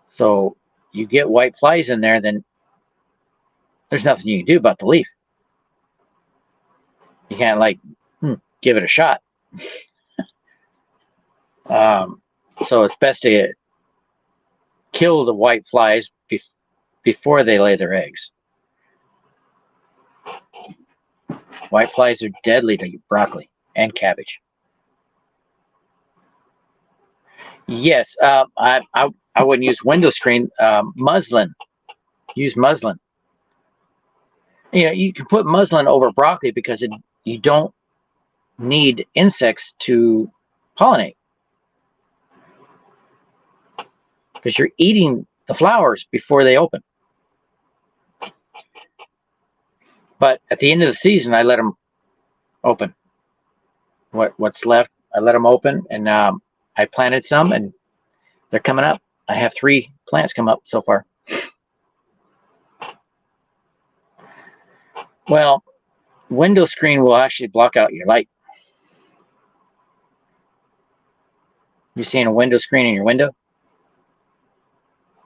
[SPEAKER 1] So you get white flies in there, then there's nothing you can do about the leaf. You can't give it a shot. So it's best to kill the white flies before they lay their eggs. White flies are deadly to broccoli and cabbage. Yes, I wouldn't use window screen. Muslin. Use muslin. You know, you can put muslin over broccoli because you don't need insects to pollinate, because you're eating the flowers before they open. But at the end of the season, I let them open. What's left, I let them open, and I planted some, and they're coming up. I have 3 plants come up so far. Well, window screen will actually block out your light. You seeing a window screen in your window?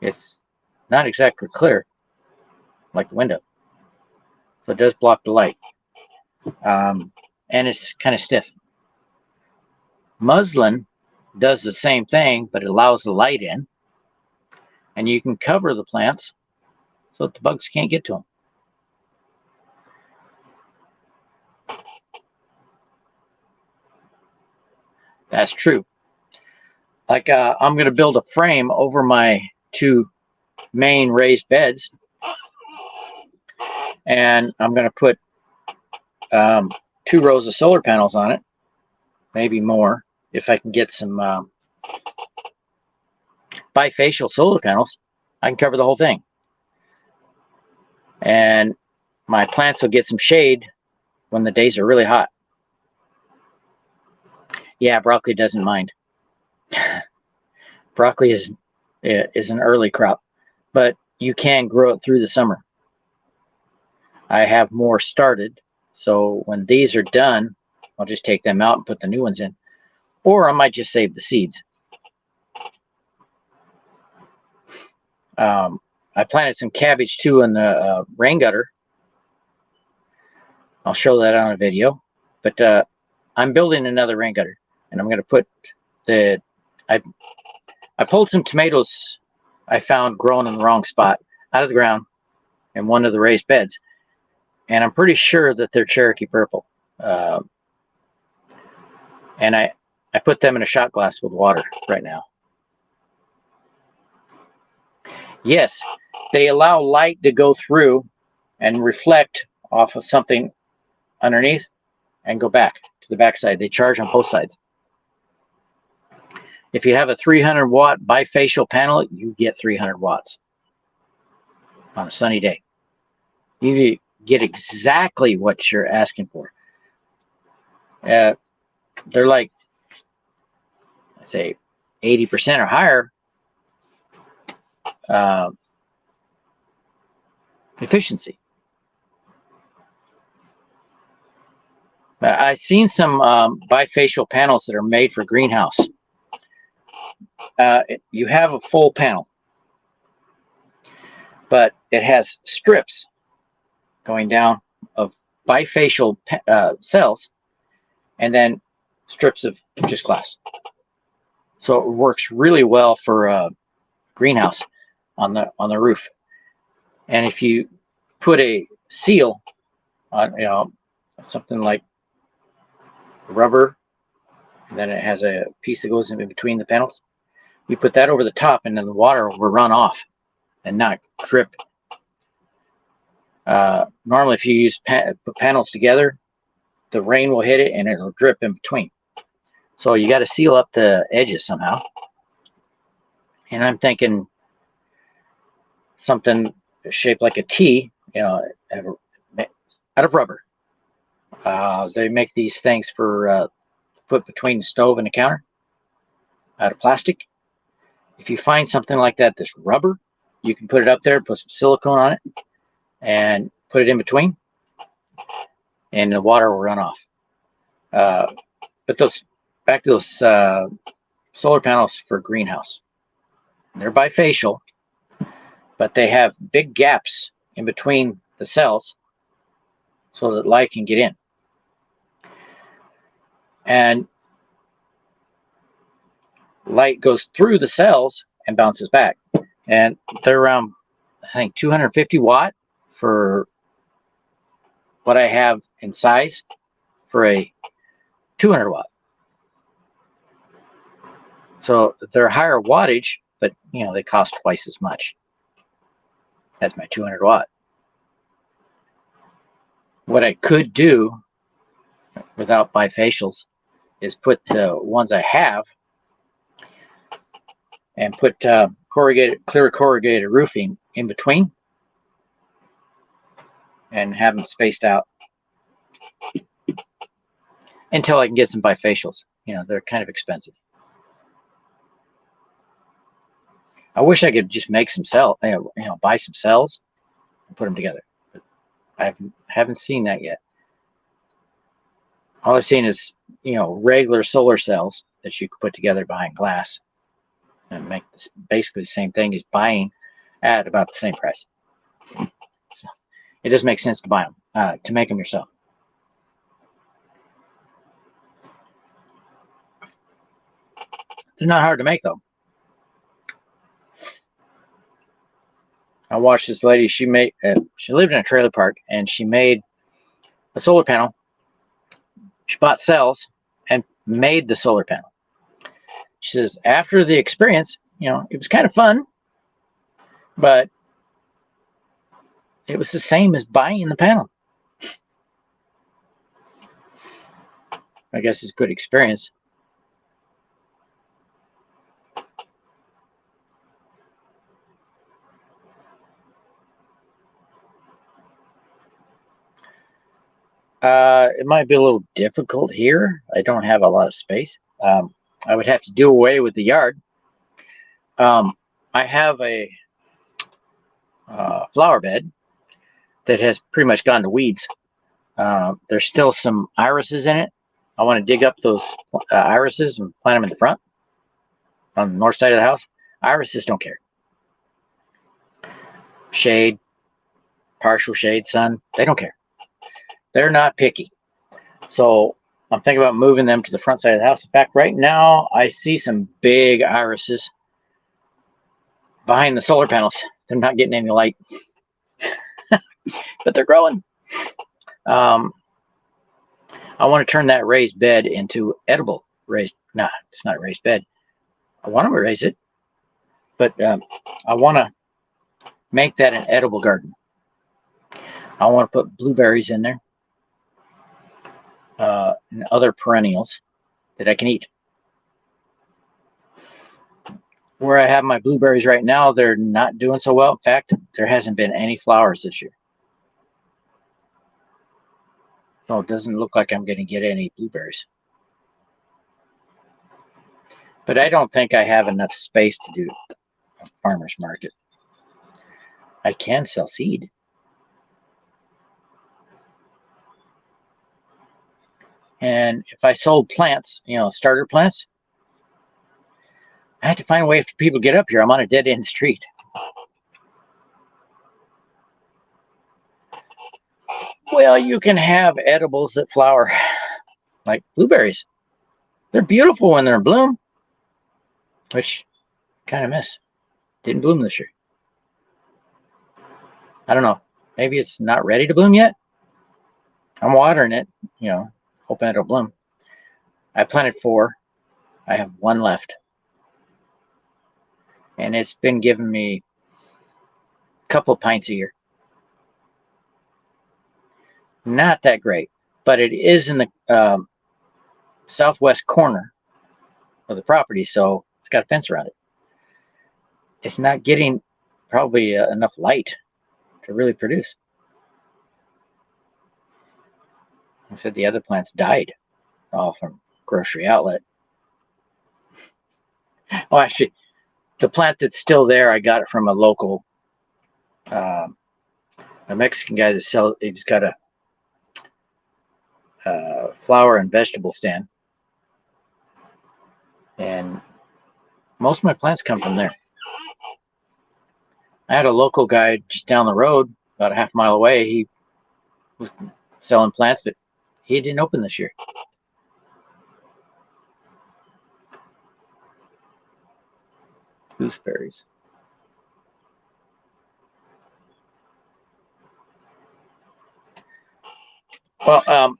[SPEAKER 1] It's not exactly clear like the window. So it does block the light. And it's kind of stiff. Muslin does the same thing, but it allows the light in. And you can cover the plants so that the bugs can't get to them. That's true. Like I'm going to build a frame over my 2 main raised beds, and I'm going to put 2 rows of solar panels on it, maybe more if I can get some bifacial solar panels. I can cover the whole thing, and my plants will get some shade when the days are really hot. Yeah, broccoli doesn't mind. Broccoli is an early crop, but you can grow it through the summer. I have more started, so when these are done, I'll just take them out and put the new ones in, or I might just save the seeds. I planted some cabbage too in the rain gutter. I'll show that on a video, but I'm building another rain gutter, and I'm going to put I pulled some tomatoes I found growing in the wrong spot out of the ground in one of the raised beds, and I'm pretty sure that they're Cherokee purple. And I I put them in a shot glass with water right now. Yes, they allow light to go through and reflect off of something underneath and go back to the backside. They charge on both sides. If you have a 300 watt bifacial panel, you get 300 watts on a sunny day. You get exactly what you're asking for. They're like, I say, 80% or higher efficiency. I've seen some bifacial panels that are made for greenhouse. You have a full panel, but it has strips going down of bifacial cells, and then strips of just glass. So it works really well for a greenhouse on the roof. And if you put a seal on, something like rubber, and then it has a piece that goes in between the panels, you put that over the top, and then the water will run off and not drip. Normally, if you use put panels together, the rain will hit it and it'll drip in between. So you got to seal up the edges somehow. And I'm thinking something shaped like a T, out of rubber. They make these things for put between the stove and the counter, out of plastic. If you find something like that that's rubber, you can put it up there, put some silicone on it, and put it in between, and the water will run off. But back to those solar panels for greenhouse. They're bifacial, but they have big gaps in between the cells so that light can get in. And light goes through the cells and bounces back. And they're around, I think, 250 watt for what I have in size for a 200 watt. So they're higher wattage, but they cost twice as much. That's my 200 watt. What I could do without bifacials is put the ones I have and put clear corrugated roofing in between and have them spaced out until I can get some bifacials. They're kind of expensive. I wish I could just make some buy some cells and put them together, but I haven't seen that yet. All I've seen is regular solar cells that you could put together behind glass and make basically the same thing as buying at about the same price. So it does make sense to buy them, to make them yourself. They're not hard to make though. I watched this lady. She lived in a trailer park, and she made a solar panel. She bought cells and made the solar panel. She says after the experience, it was kind of fun, but it was the same as buying the panel. I guess it's a good experience. It might be a little difficult here. I don't have a lot of space. I would have to do away with the yard. I have a flower bed that has pretty much gone to weeds. There's still some irises in it. I want to dig up those irises and plant them in the front on the north side of the house. Irises don't care. Shade, partial shade, sun, they don't care. They're not picky. So I'm thinking about moving them to the front side of the house. In fact, right now I see some big irises behind the solar panels. They're not getting any light, but they're growing. I want to turn that raised bed into edible raised, nah, it's not a raised bed. I want to raise it, but I want to make that an edible garden. I want to put blueberries in there and other perennials that I can eat. Where I have my blueberries right now, they're not doing so well. In fact, there hasn't been any flowers this year. So it doesn't look like I'm going to get any blueberries. But I don't think I have enough space to do a farmer's market. I can sell seed. And if I sold plants, starter plants, I have to find a way for people to get up here. I'm on a dead-end street. Well, you can have edibles that flower, like blueberries. They're beautiful when they're in bloom, which kind of miss. Didn't bloom this year. I don't know. Maybe it's not ready to bloom yet. I'm watering it, hoping it'll bloom. I planted 4. I have 1 left. And it's been giving me a couple of pints a year. Not that great, but it is in the southwest corner of the property, so it's got a fence around it. It's not getting probably enough light to really produce. I said the other plants died from grocery outlet. Oh, actually, the plant that's still there, I got it from a local, a Mexican guy that sells. He's got a flower and vegetable stand, and most of my plants come from there. I had a local guy just down the road, about a half mile away. He was selling plants, but he didn't open this year. Gooseberries. Well,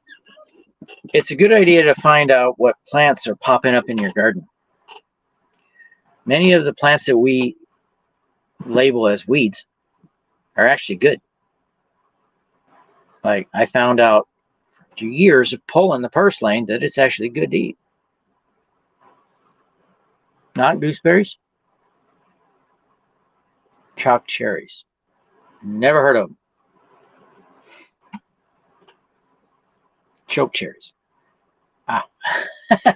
[SPEAKER 1] it's a good idea to find out what plants are popping up in your garden. Many of the plants that we label as weeds are actually good. Like I found out after years of pulling the purslane that it's actually good to eat. Not gooseberries. Chopped cherries. Never heard of them. Choke cherries.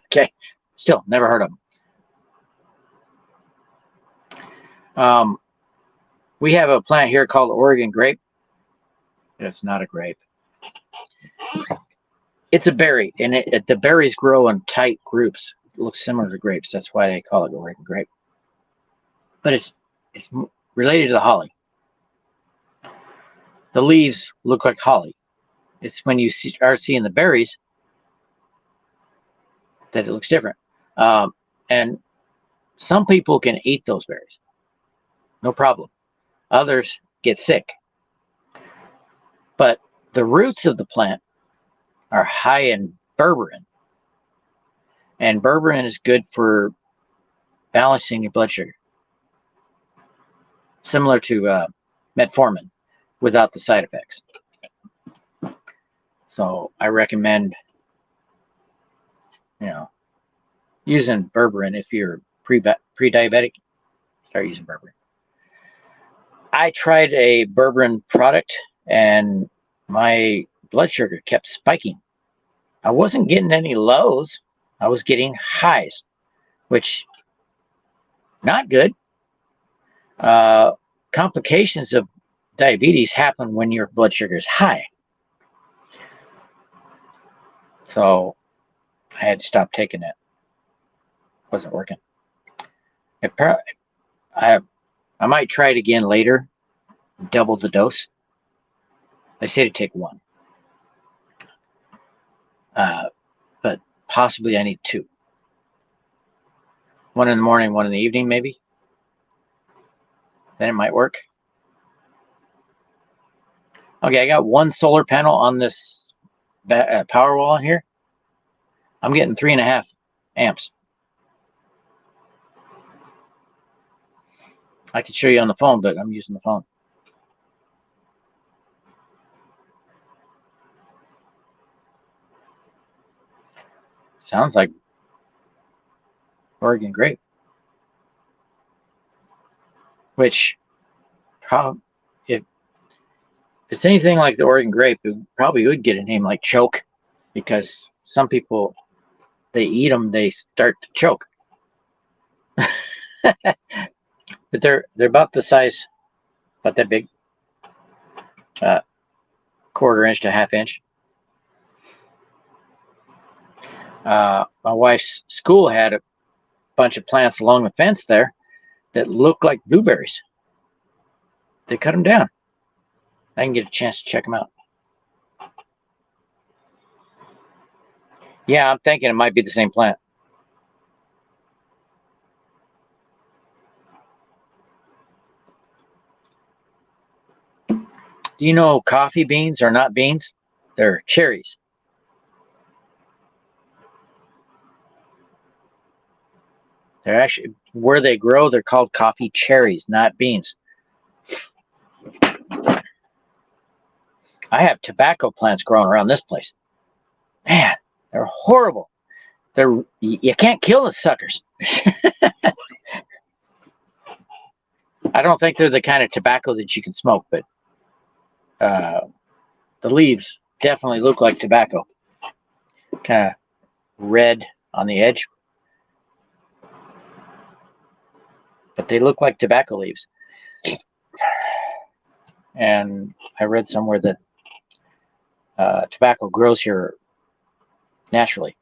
[SPEAKER 1] Okay. Still, never heard of them. We have a plant here called Oregon grape. It's not a grape. It's a berry, and the berries grow in tight groups. It looks similar to grapes. That's why they call it Oregon grape. But it's related to the holly. The leaves look like holly. It's when you start seeing the berries that it looks different. And some people can eat those berries. No problem. Others get sick. But the roots of the plant are high in berberine. And berberine is good for balancing your blood sugar. Similar to metformin without the side effects. So I recommend, using berberine if you're pre-diabetic. Start using berberine. I tried a berberine product and my blood sugar kept spiking. I wasn't getting any lows. I was getting highs, which not good. Complications of diabetes happen when your blood sugar is high. So I had to stop taking it. Wasn't working. I might try it again later, double the dose. They say to take 1. But possibly I need 2. 1 in the morning, 1 in the evening, maybe. Then it might work. Okay, I got 1 solar panel on this power wall in here. I'm getting 3.5 amps. I could show you on the phone, but I'm using the phone. Sounds like Oregon grape. Which, if it's anything like the Oregon grape, it probably would get a name like choke, because some people, they eat them, they start to choke. But they're about the size, about that big, quarter inch to half inch. My wife's school had a bunch of plants along the fence there that looked like blueberries. They cut them down. I can get a chance to check them out. Yeah, I'm thinking it might be the same plant. Do you know coffee beans are not beans? They're cherries. They're actually, where they grow, they're called coffee cherries, not beans. I have tobacco plants growing around this place. Man, they're horrible. You can't kill the suckers. I don't think they're the kind of tobacco that you can smoke, but the leaves definitely look like tobacco. Kind of red on the edge. But they look like tobacco leaves. And I read somewhere that tobacco grows here naturally.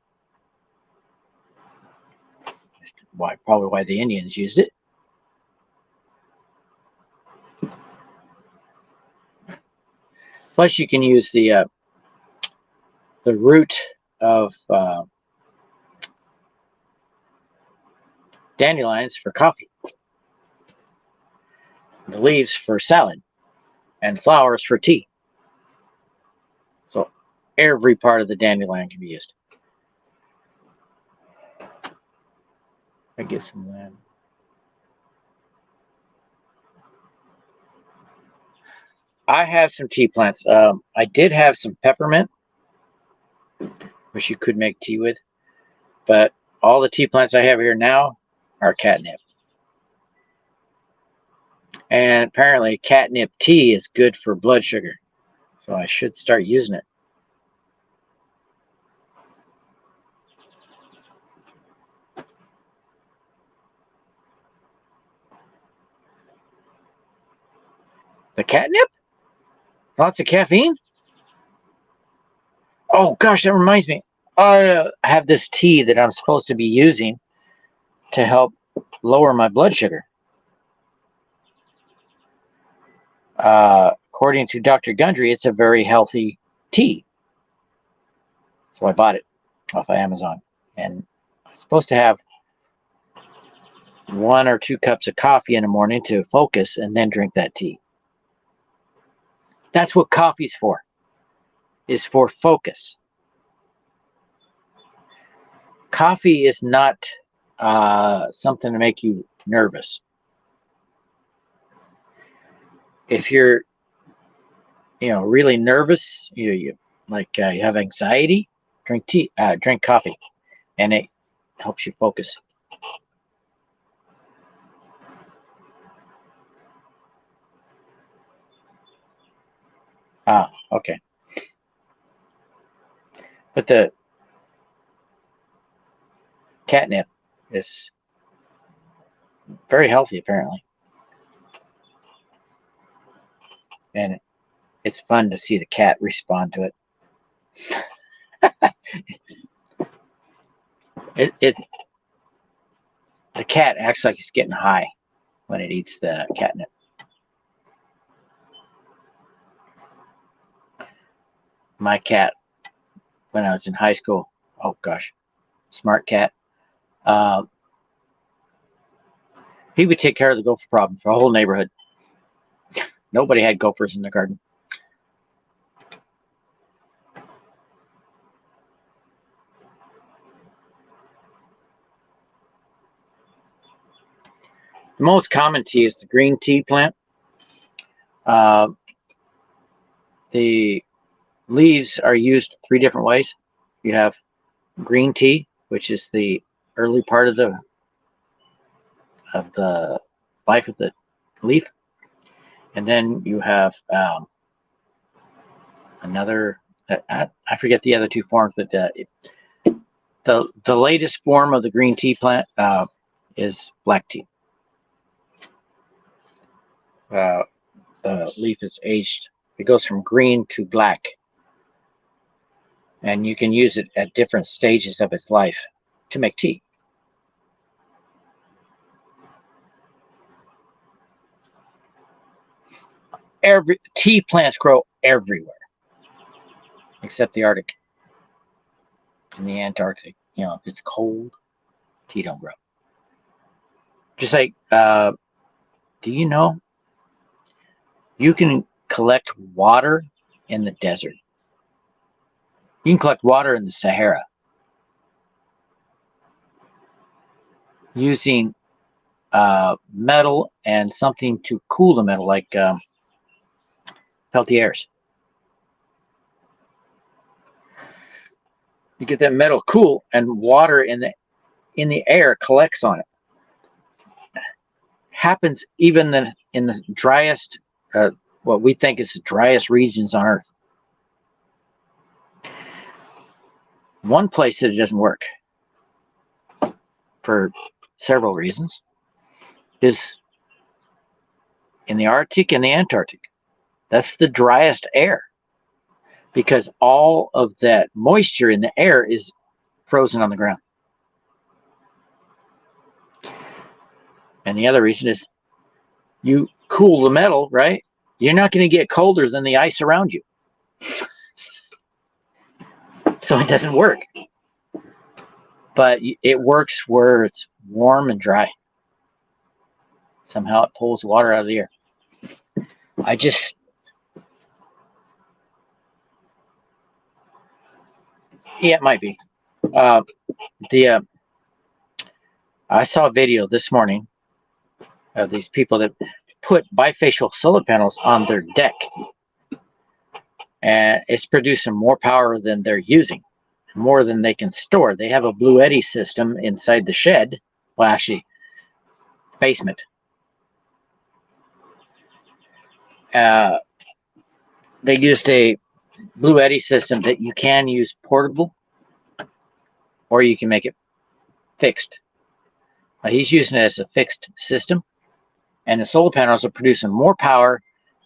[SPEAKER 1] Probably why the Indians used it. Plus, you can use the root of dandelions for coffee, the leaves for salad, and flowers for tea. So every part of the dandelion can be used. I get some land. I have some tea plants. I did have some peppermint, which you could make tea with, but all the tea plants I have here now are catnip. And apparently catnip tea is good for blood sugar, so I should start using it. The catnip? Lots of caffeine? Oh gosh, that reminds me. I have this tea that I'm supposed to be using to help lower my blood sugar. According to Dr. Gundry, it's a very healthy tea. So I bought it off of Amazon. And I'm supposed to have 1 or 2 cups of coffee in the morning to focus and then drink that tea. That's what coffee's for, is for focus. Coffee is not something to make you nervous. If you're, really nervous, you have anxiety, drink coffee, and it helps you focus. Ah, okay. But the catnip is very healthy, apparently. And it's fun to see the cat respond to it. The cat acts like it's getting high when it eats the catnip. My cat, when I was in high school, oh gosh, smart cat, he would take care of the gopher problem for a whole neighborhood. Nobody had gophers in the garden. The most common tea is the green tea plant. Uh, the leaves are used 3 different ways. You have green tea, which is the early part of the life of the leaf, and then you have another. I forget the other 2 forms, but the latest form of the green tea plant is black tea. The leaf is aged. It goes from green to black, and you can use it at different stages of its life to make tea. Tea plants grow everywhere except the Arctic and the Antarctic. You know, if it's cold, tea don't grow. Just like, do you know you can collect water in the desert? You can collect water in the Sahara using metal and something to cool the metal, like Peltiers. You get that metal cool, and water in the air collects on it. Happens even in the driest, what we think is the driest regions on Earth. One place that it doesn't work, for several reasons, is in the Arctic and the Antarctic. That's the driest air, because all of that moisture in the air is frozen on the ground. And the other reason is you cool the metal, right? You're not going to get colder than the ice around you. So it doesn't work. But it works where it's warm and dry. Somehow it pulls water out of the air. Yeah, it might be. I saw a video this morning of these people that put bifacial solar panels on their deck, and it's producing more power than they're using, more than they can store. They have a Blue Eddy system inside the shed, well, actually, basement. They used a Blue Eddy system that you can use portable, or you can make it fixed. He's using it as a fixed system, and the solar panels are producing more power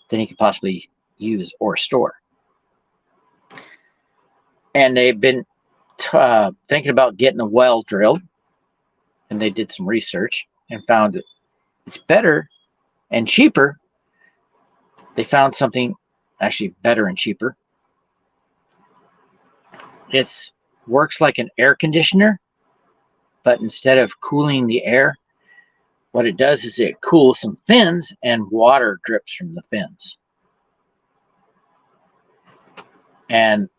[SPEAKER 1] than he could possibly use or store. And they've been thinking about getting a well drilled, and they did some research and found that it's better and cheaper. They found something actually better and cheaper. It works like an air conditioner, but instead of cooling the air, what it does is it cools some fins, and water drips from the fins. And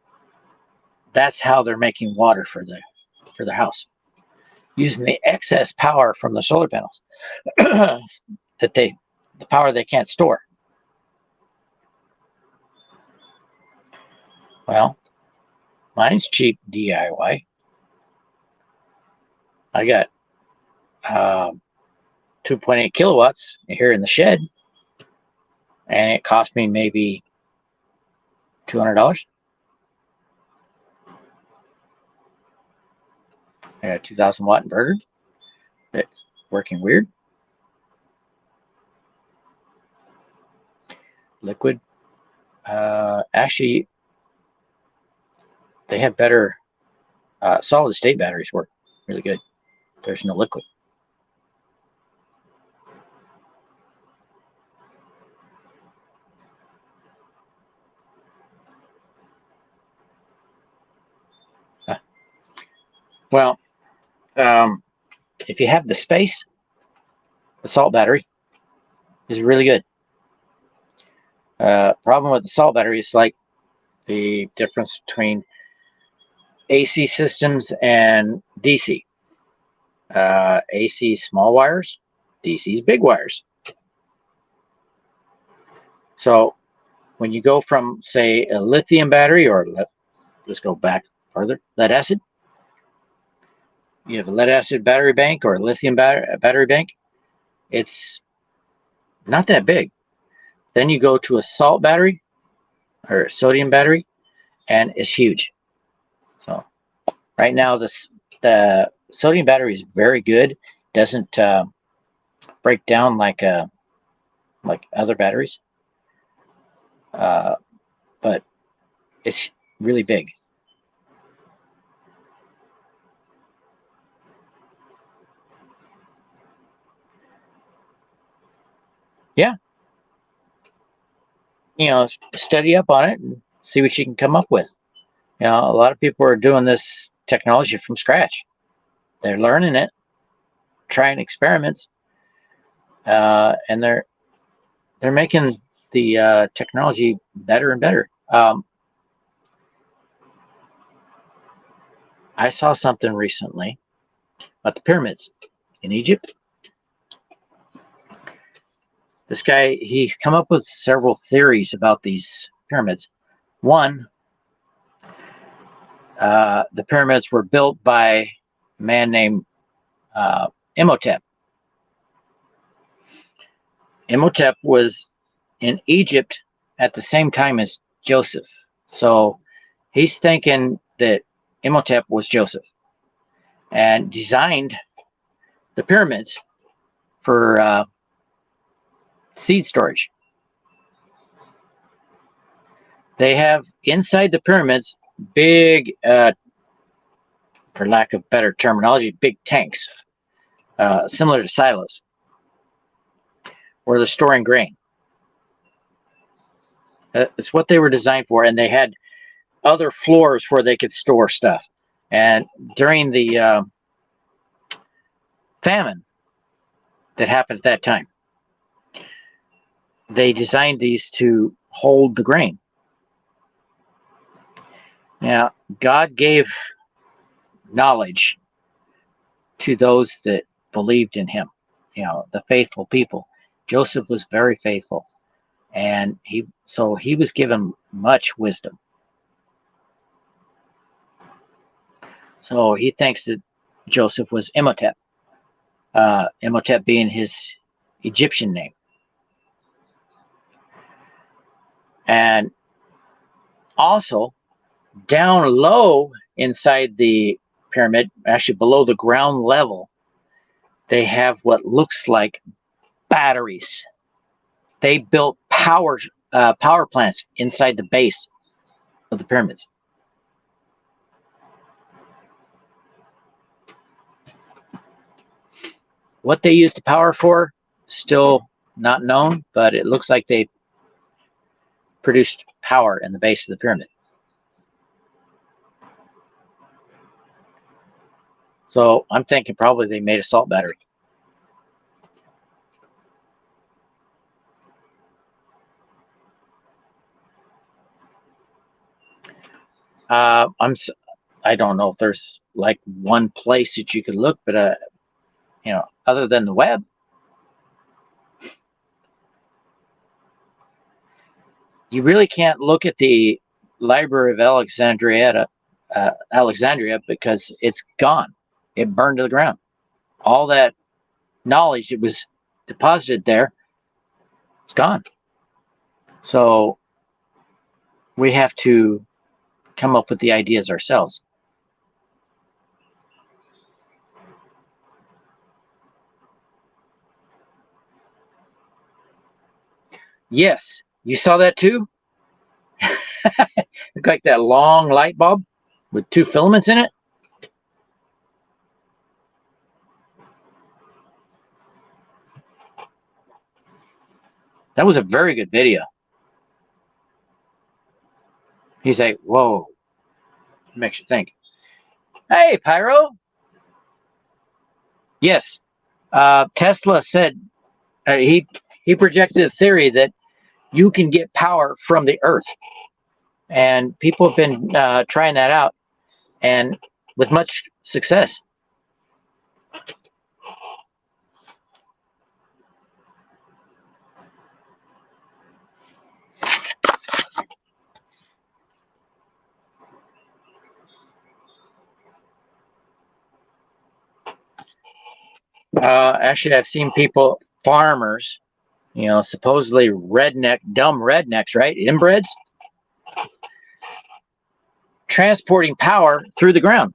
[SPEAKER 1] that's how they're making water for the house, using the excess power from the solar panels, the power they can't store. Well, mine's cheap DIY. I got 2.8 kilowatts here in the shed, and it cost me maybe $200. I got a 2,000 watt inverter that's working weird. Liquid. Actually, they have better solid state batteries, work really good. There's no liquid. Well, if you have the space, the salt battery is really good. Problem with the salt battery is like the difference between AC systems and DC. AC small wires, DC's big wires. So when you go from, say, a lithium battery, or let's go back further, lead acid. You have a lead acid battery bank or a lithium battery bank. It's not that big. Then you go to a salt battery or a sodium battery, and it's huge. So right now, the sodium battery is very good. Doesn't break down like other batteries, but it's really big. Yeah, study up on it and see what you can come up with. A lot of people are doing this technology from scratch. They're learning it, trying experiments, and they're making the technology better and better. I saw something recently about the pyramids in Egypt. This guy, he's come up with several theories about these pyramids. One, the pyramids were built by a man named Imhotep. Imhotep was in Egypt at the same time as Joseph. So he's thinking that Imhotep was Joseph and designed the pyramids for seed storage. They have inside the pyramids big, for lack of better terminology, big tanks, similar to silos, where they're storing grain. It's what they were designed for, and they had other floors where they could store stuff. And during the famine that happened at that time, they designed these to hold the grain. Now, God gave knowledge to those that believed in him, the faithful people. Joseph was very faithful, and he was given much wisdom. So he thinks that Joseph was Imhotep, Imhotep being his Egyptian name. And also, down low inside the pyramid, actually below the ground level, they have what looks like batteries. They built power plants inside the base of the pyramids. What they used the power for, still not known, but it looks like they produced power in the base of the pyramid. So I'm thinking probably they made a salt battery. I don't know if there's like one place that you could look, but other than the web, you really can't look at the Library of Alexandria because it's gone. It burned to the ground. All that knowledge that was deposited there, it's gone. So we have to come up with the ideas ourselves. Yes, you saw that too? Look like that long light bulb with two filaments in it. That was a very good video. He's like, whoa. It makes you think. Hey, Pyro. Yes. Tesla said he projected a theory that you can get power from the earth. And people have been trying that out, and with much success. Actually, I've seen people, farmers, you know, supposedly redneck, dumb rednecks, right? Inbreds, transporting power through the ground.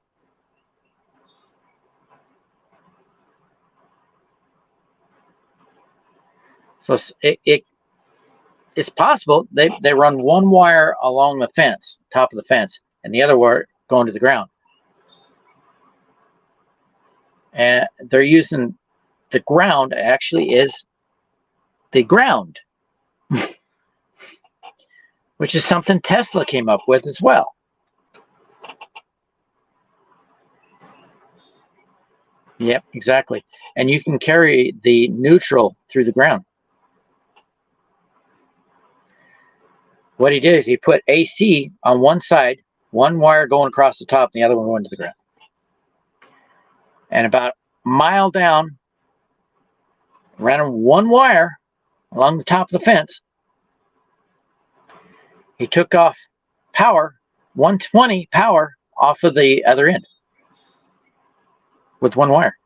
[SPEAKER 1] So it's possible they run one wire along the fence, top of the fence, and the other wire going to the ground. And they're using the ground actually is the ground, which is something Tesla came up with as well. Yep, exactly. And you can carry the neutral through the ground. What he did is he put AC on one side, one wire going across the top, and the other one going to the ground. And about a mile down, ran one wire along the top of the fence. He took off power, 120 power off of the other end with one wire.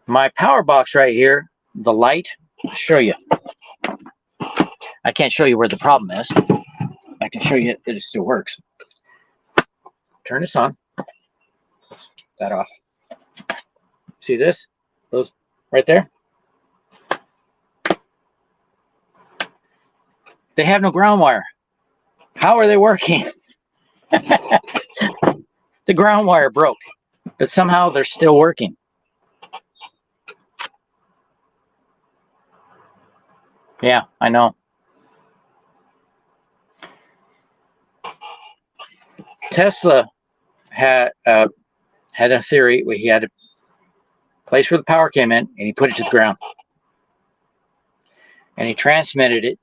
[SPEAKER 1] My power box right here, the light, I'll show you. I can't show you where the problem is. I can show you that it still works. Turn this on. That off. See this? Those right there? They have no ground wire. How are they working? The ground wire broke, but somehow they're still working. Yeah, I know. Tesla had a theory where he had a place where the power came in, and he put it to the ground, and he transmitted it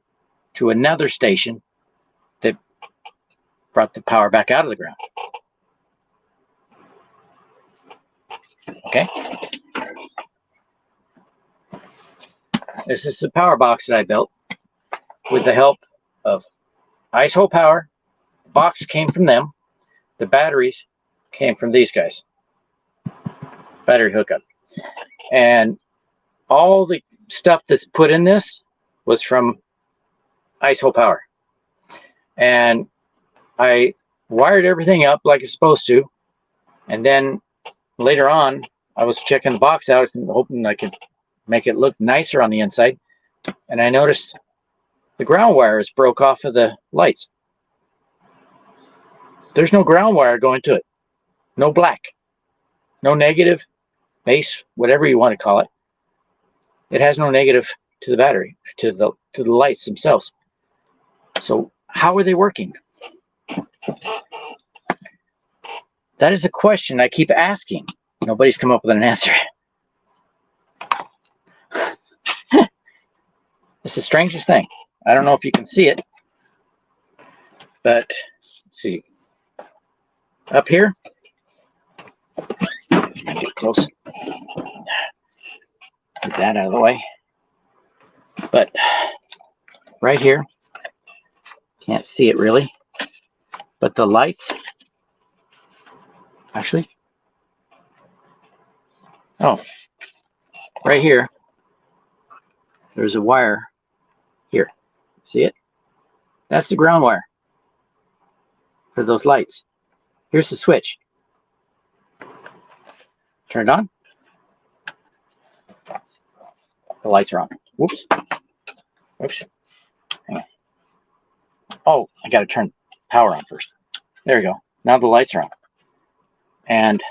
[SPEAKER 1] to another station that brought the power back out of the ground. Okay. This is the power box that I built with the help of Ice Hole Power. The box came from them. The batteries came from these guys. Battery hookup. And all the stuff that's put in this was from Ice Hole Power. And I wired everything up like it's supposed to. And then later on, I was checking the box out and hoping I could make it look nicer on the inside. And I noticed the ground wires broke off of the lights. There's no ground wire going to it. No black. No negative, base, whatever you want to call it. It has no negative to the battery, to the lights themselves. So how are they working? That is a question I keep asking. Nobody's come up with an answer. It's the strangest thing. I don't know if you can see it, but let's see. Up here, get close. Get that out of the way. But right here, can't see it really, but the lights, actually, oh, right here, there's a wire here. See it? That's the ground wire for those lights. Here's the switch. Turn it on. The lights are on. Whoops. Oops. Hang on. Oh, I got to turn power on first. There we go. Now the lights are on. And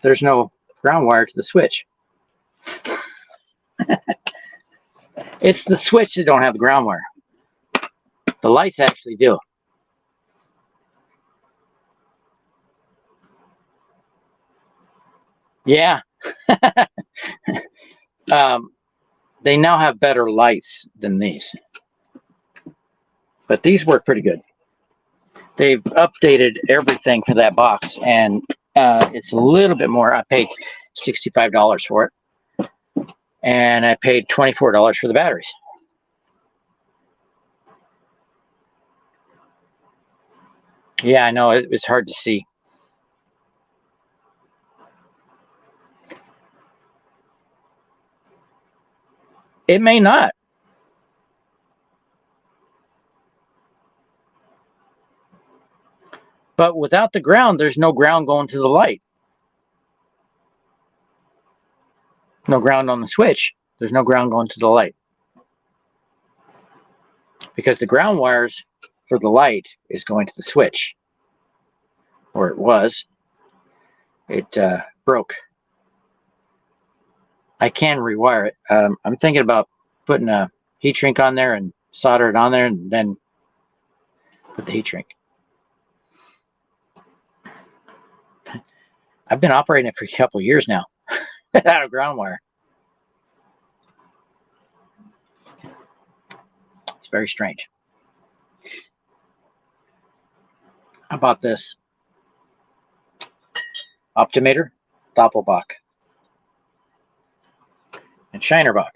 [SPEAKER 1] there's no ground wire to the switch. It's the switch that don't have the ground wire. The lights actually do. Yeah. They now have better lights than these. But these work pretty good. They've updated everything for that box, and it's a little bit more. I paid $65 for it, and I paid $24 for the batteries. Yeah, I know, it's hard to see. It may not. But without the ground, there's no ground going to the light. No ground on the switch. There's no ground going to the light. Because the ground wires for the light is going to the switch. Or it was. It broke. I can rewire it. I'm thinking about putting a heat shrink on there and solder it on there and then put the heat shrink. I've been operating it for a couple of years now without a ground wire. It's very strange. How about this? Optimator, Doppelbach, and Shinerbach.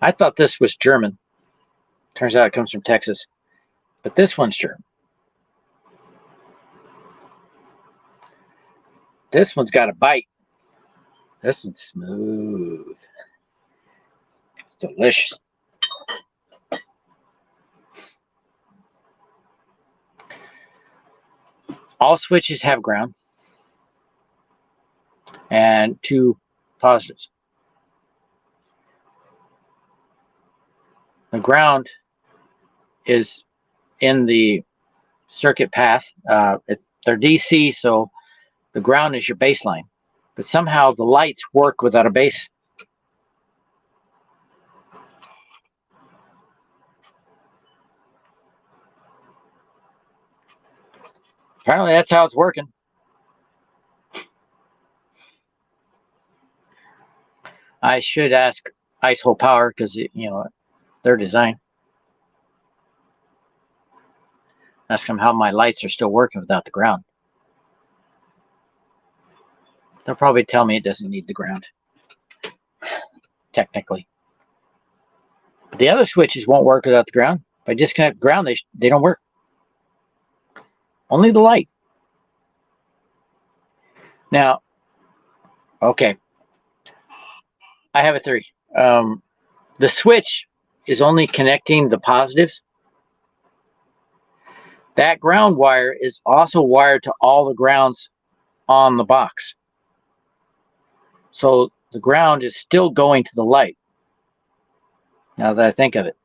[SPEAKER 1] I thought this was German. Turns out it comes from Texas. But this one's German. This one's got a bite. This one's smooth. It's delicious. All switches have ground and 2 positives. The ground is in the circuit path. They're DC, so the ground is your baseline. But somehow the lights work without a base. Apparently that's how it's working. I should ask Ice Hole Power because it's their design. Ask them how my lights are still working without the ground. They'll probably tell me it doesn't need the ground, technically. But the other switches won't work without the ground. If I disconnect the ground, they don't work. Only the light. Now, okay. I have a theory. The switch is only connecting the positives. That ground wire is also wired to all the grounds on the box. So the ground is still going to the light. Now that I think of it.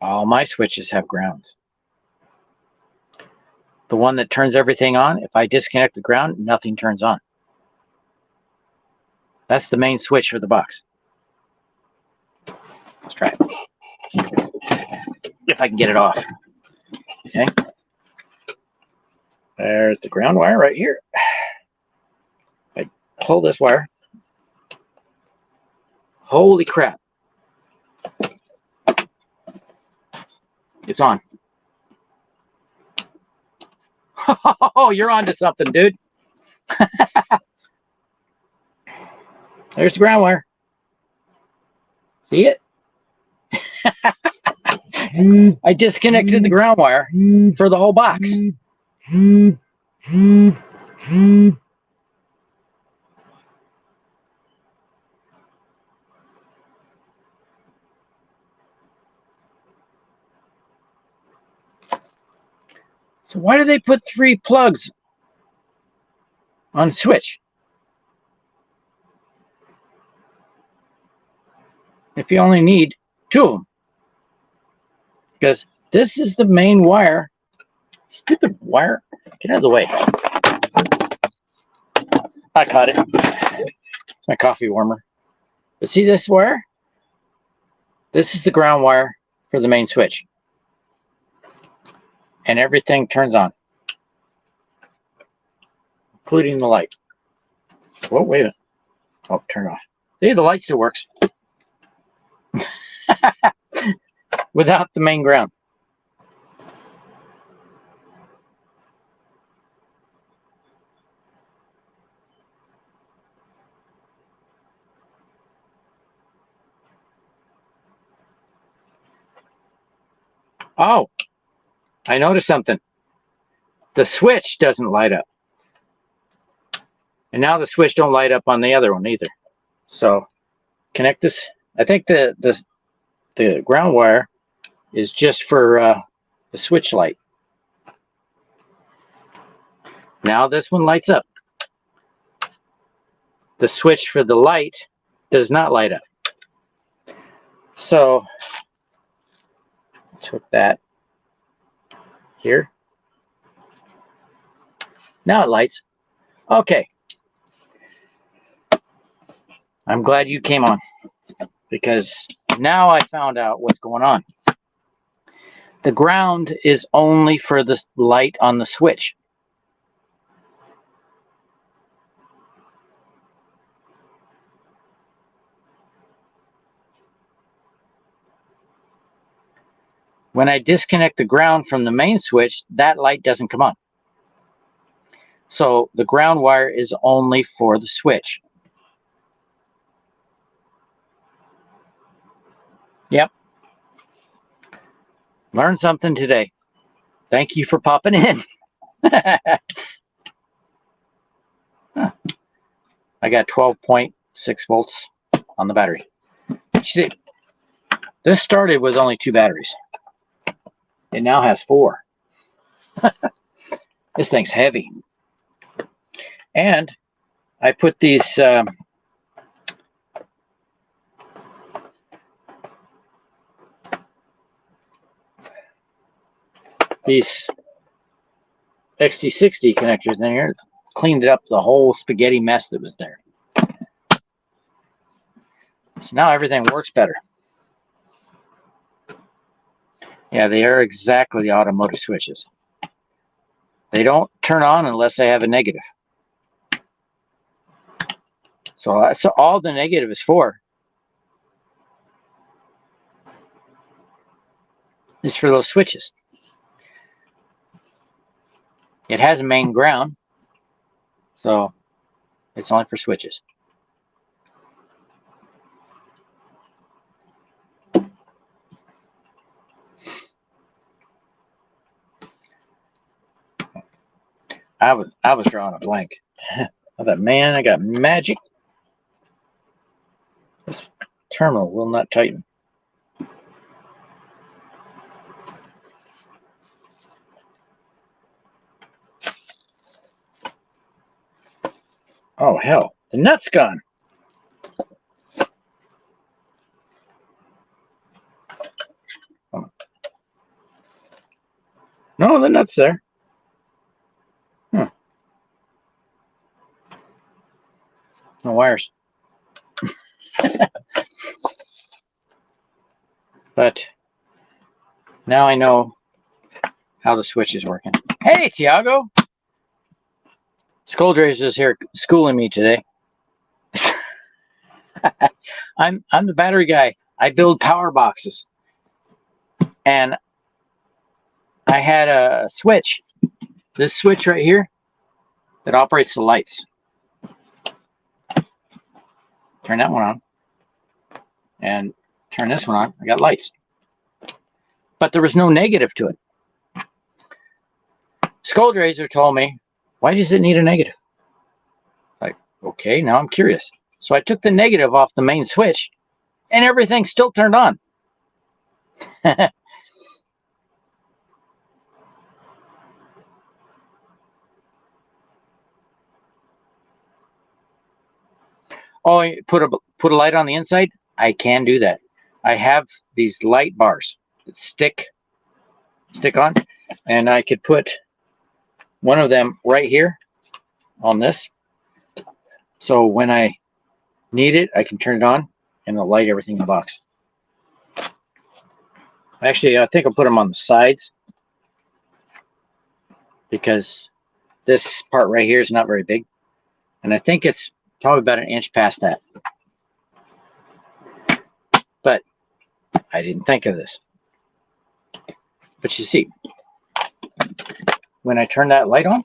[SPEAKER 1] All my switches have grounds. The one that turns everything on, if I disconnect the ground, nothing turns on. That's the main switch for the box. Let's try it. If I can get it off. Okay. There's the ground wire right here. I pull this wire. Holy crap. It's on. Oh, you're on to something, dude. There's the ground wire. See it? I disconnected the ground wire for the whole box. So why do they put 3 plugs on the switch? If you only need 2 of them. Because this is the main wire. Stupid wire. Get out of the way. I caught it. It's my coffee warmer. But see this wire? This is the ground wire for the main switch. And everything turns on. Including the light. Whoa, wait a minute. Oh, turn off. See, the light still works. Without the main ground. Oh, I noticed something. The switch doesn't light up. And now the switch don't light up on the other one either. So connect this. I think the ground wire is just for the switch light. Now this one lights up. The switch for the light does not light up. So let's hook that here. Now it lights. Okay. I'm glad you came on, because now I found out what's going on. The ground is only for the light on the switch. When I disconnect the ground from the main switch, that light doesn't come on. So the ground wire is only for the switch. Yep. Learned something today. Thank you for popping in. Huh. I got 12.6 volts on the battery. You see, this started with only 2 batteries. It now has 4. This thing's heavy. And I put these XT60 connectors in here, cleaned up the whole spaghetti mess that was there. So now everything works better. Yeah, they are exactly automotive switches. They don't turn on unless they have a negative. So that's all the negative is for. Is for those switches. It has a main ground, so it's only for switches. I was drawing a blank. I thought, man, I got magic. This terminal will not tighten. Oh, hell. The nut's gone. Oh. No, the nut's there. No wires. But now I know how the switch is working. Hey, Tiago! Scoldrazer's is here schooling me today. I'm the battery guy. I build power boxes. And I had a switch. This switch right here that operates the lights. Turn that one on. And turn this one on. I got lights. But there was no negative to it. Scoldrazer told me, why does it need a negative? Like, okay, now I'm curious. So I took the negative off the main switch and everything still turned on. Oh, you put a light on the inside? I can do that. I have these light bars that stick on, and I could put one of them right here on this. So when I need it, I can turn it on and it'll light everything in the box. Actually, I think I'll put them on the sides because this part right here is not very big. And I think it's probably about an inch past that. But I didn't think of this. But you see, when I turn that light on,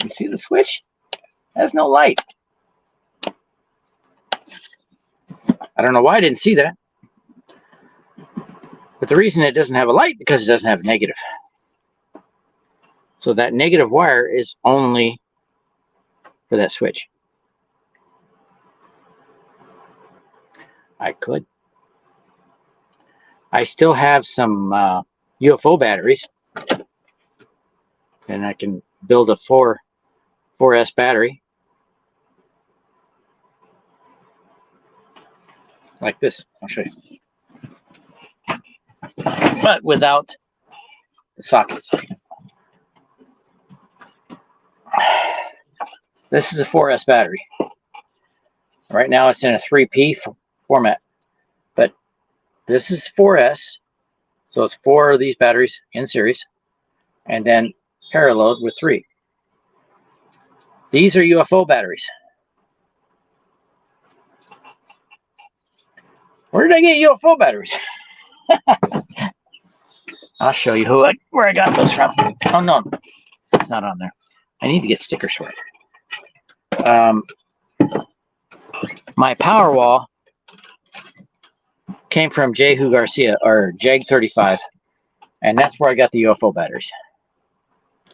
[SPEAKER 1] you see the switch? It has no light. I don't know why I didn't see that. But the reason it doesn't have a light because it doesn't have a negative. So that negative wire is only for that switch. I could. I still have some UFO batteries, and I can build a 4S battery like this. I'll show you, but without the sockets. This is a 4S battery. Right now it's in a 3P format, but this is 4S, so it's 4 of these batteries in series, and then paralleled with 3. These are UFO batteries. Where did I get UFO batteries? I'll show you where I got those from. Oh no, it's not on there. I need to get stickers for it. My power wall came from Jehu Garcia, or Jag35, and that's where I got the UFO batteries.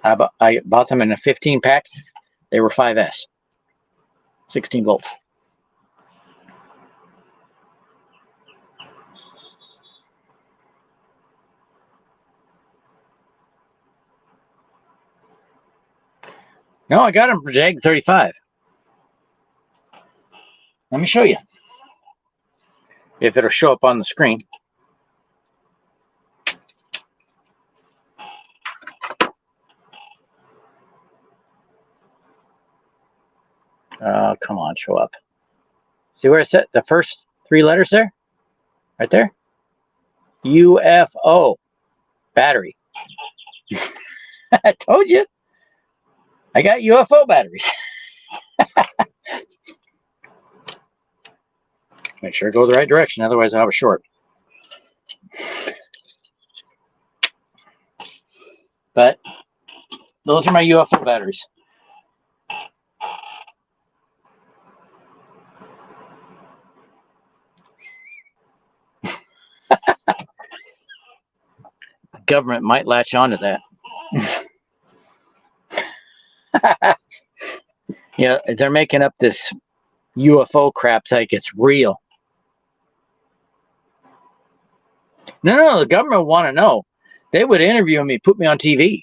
[SPEAKER 1] I bought them in a 15 pack. They were 5S, 16 volts. No, I got them from Jag35. Let me show you, if it'll show up on the screen. Come on, show up. See where it's at? The first 3 letters there? Right there? UFO battery. I told you. I got UFO batteries. Make sure to go the right direction, otherwise I'll have a short. But those are my UFO batteries. The government might latch onto that. Yeah, they're making up this UFO crap like it's real. No, the government would want to know. They would interview me, put me on TV.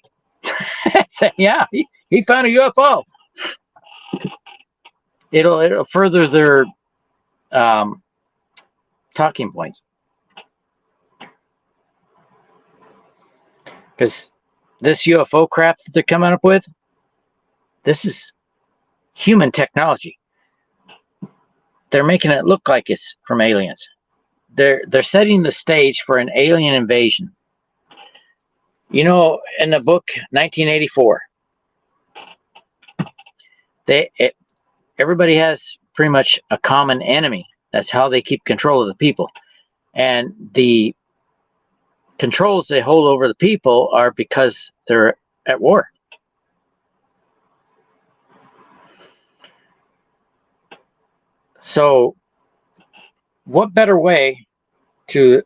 [SPEAKER 1] Say, yeah, he found a UFO. It'll further their talking points. Because this UFO crap that they're coming up with, this is human technology. They're making it look like it's from aliens. They're setting the stage for an alien invasion. You know, in the book 1984, everybody has pretty much a common enemy. That's how they keep control of the people. And the controls they hold over the people are because they're at war. So what better way to,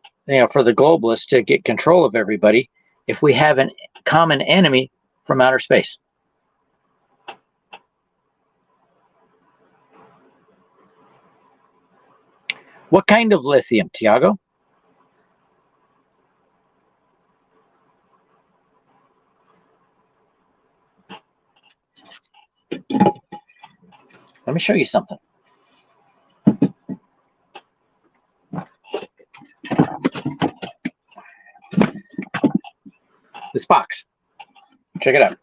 [SPEAKER 1] for the globalists to get control of everybody if we have a common enemy from outer space? What kind of lithium, Tiago? Let me show you something. This box. Check it out.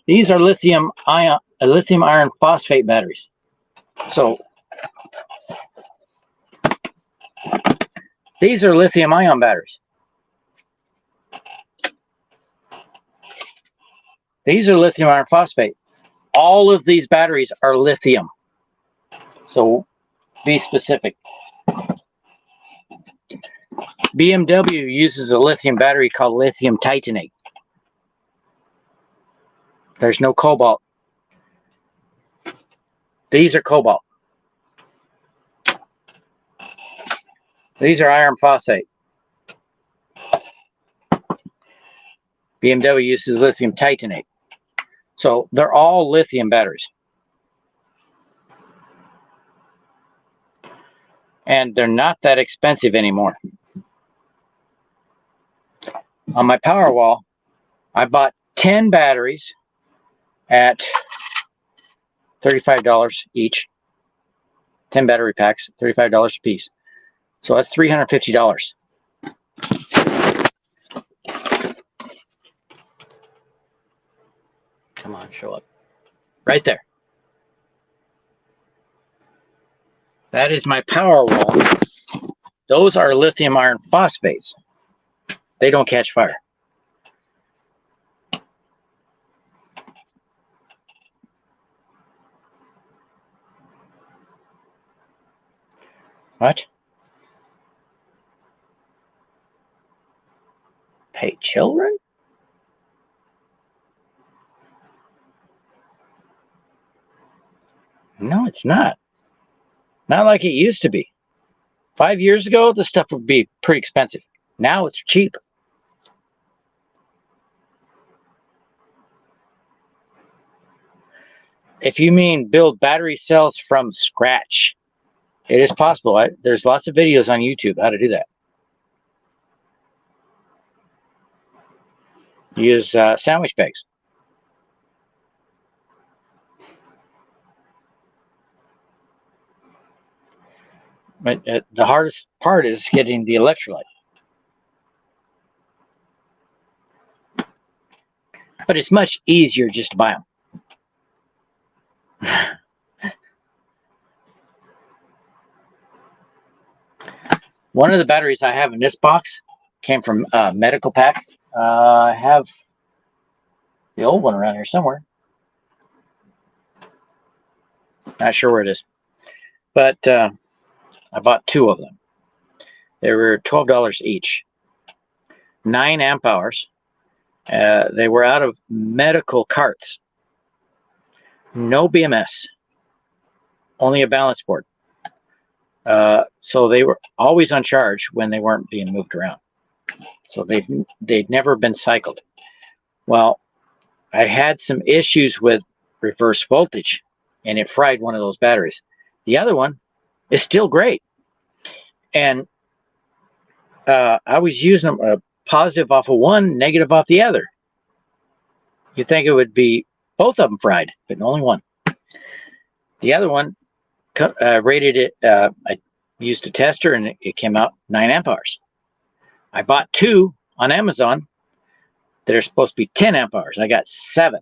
[SPEAKER 1] These are lithium iron phosphate batteries. So these are lithium ion batteries. These are lithium iron phosphate. All of these batteries are lithium. So be specific. BMW uses a lithium battery called lithium titanate. There's no cobalt. These are cobalt. These are iron phosphate. BMW uses lithium titanate. So they're all lithium batteries. And they're not that expensive anymore. On my Powerwall, I bought 10 batteries at $35 each. 10 battery packs, $35 a piece. So that's $350. Come on, show up. Right there. That is my Powerwall. Those are lithium iron phosphates. They don't catch fire. What? Pay children? No, it's not. Not like it used to be. 5 years ago, this stuff would be pretty expensive. Now it's cheap. If you mean build battery cells from scratch, it is possible. There's lots of videos on YouTube how to do that. Use sandwich bags. But the hardest part is getting the electrolyte. But it's much easier just to buy them. One of the batteries I have in this box came from a medical pack. I have the old one around here somewhere. Not sure where it is. But I bought 2 of them. They were $12 each. 9 amp hours. They were out of medical carts. No BMS. Only a balance board. So they were always on charge when they weren't being moved around. So they'd never been cycled. Well, I had some issues with reverse voltage, and it fried one of those batteries. The other one is still great. And I was using them a positive off of one, negative off the other. You'd think it would be both of them fried, but only one. The other one rated it, I used a tester and it came out 9 amp hours. I bought 2 on Amazon that are supposed to be 10 amp hours. I got 7.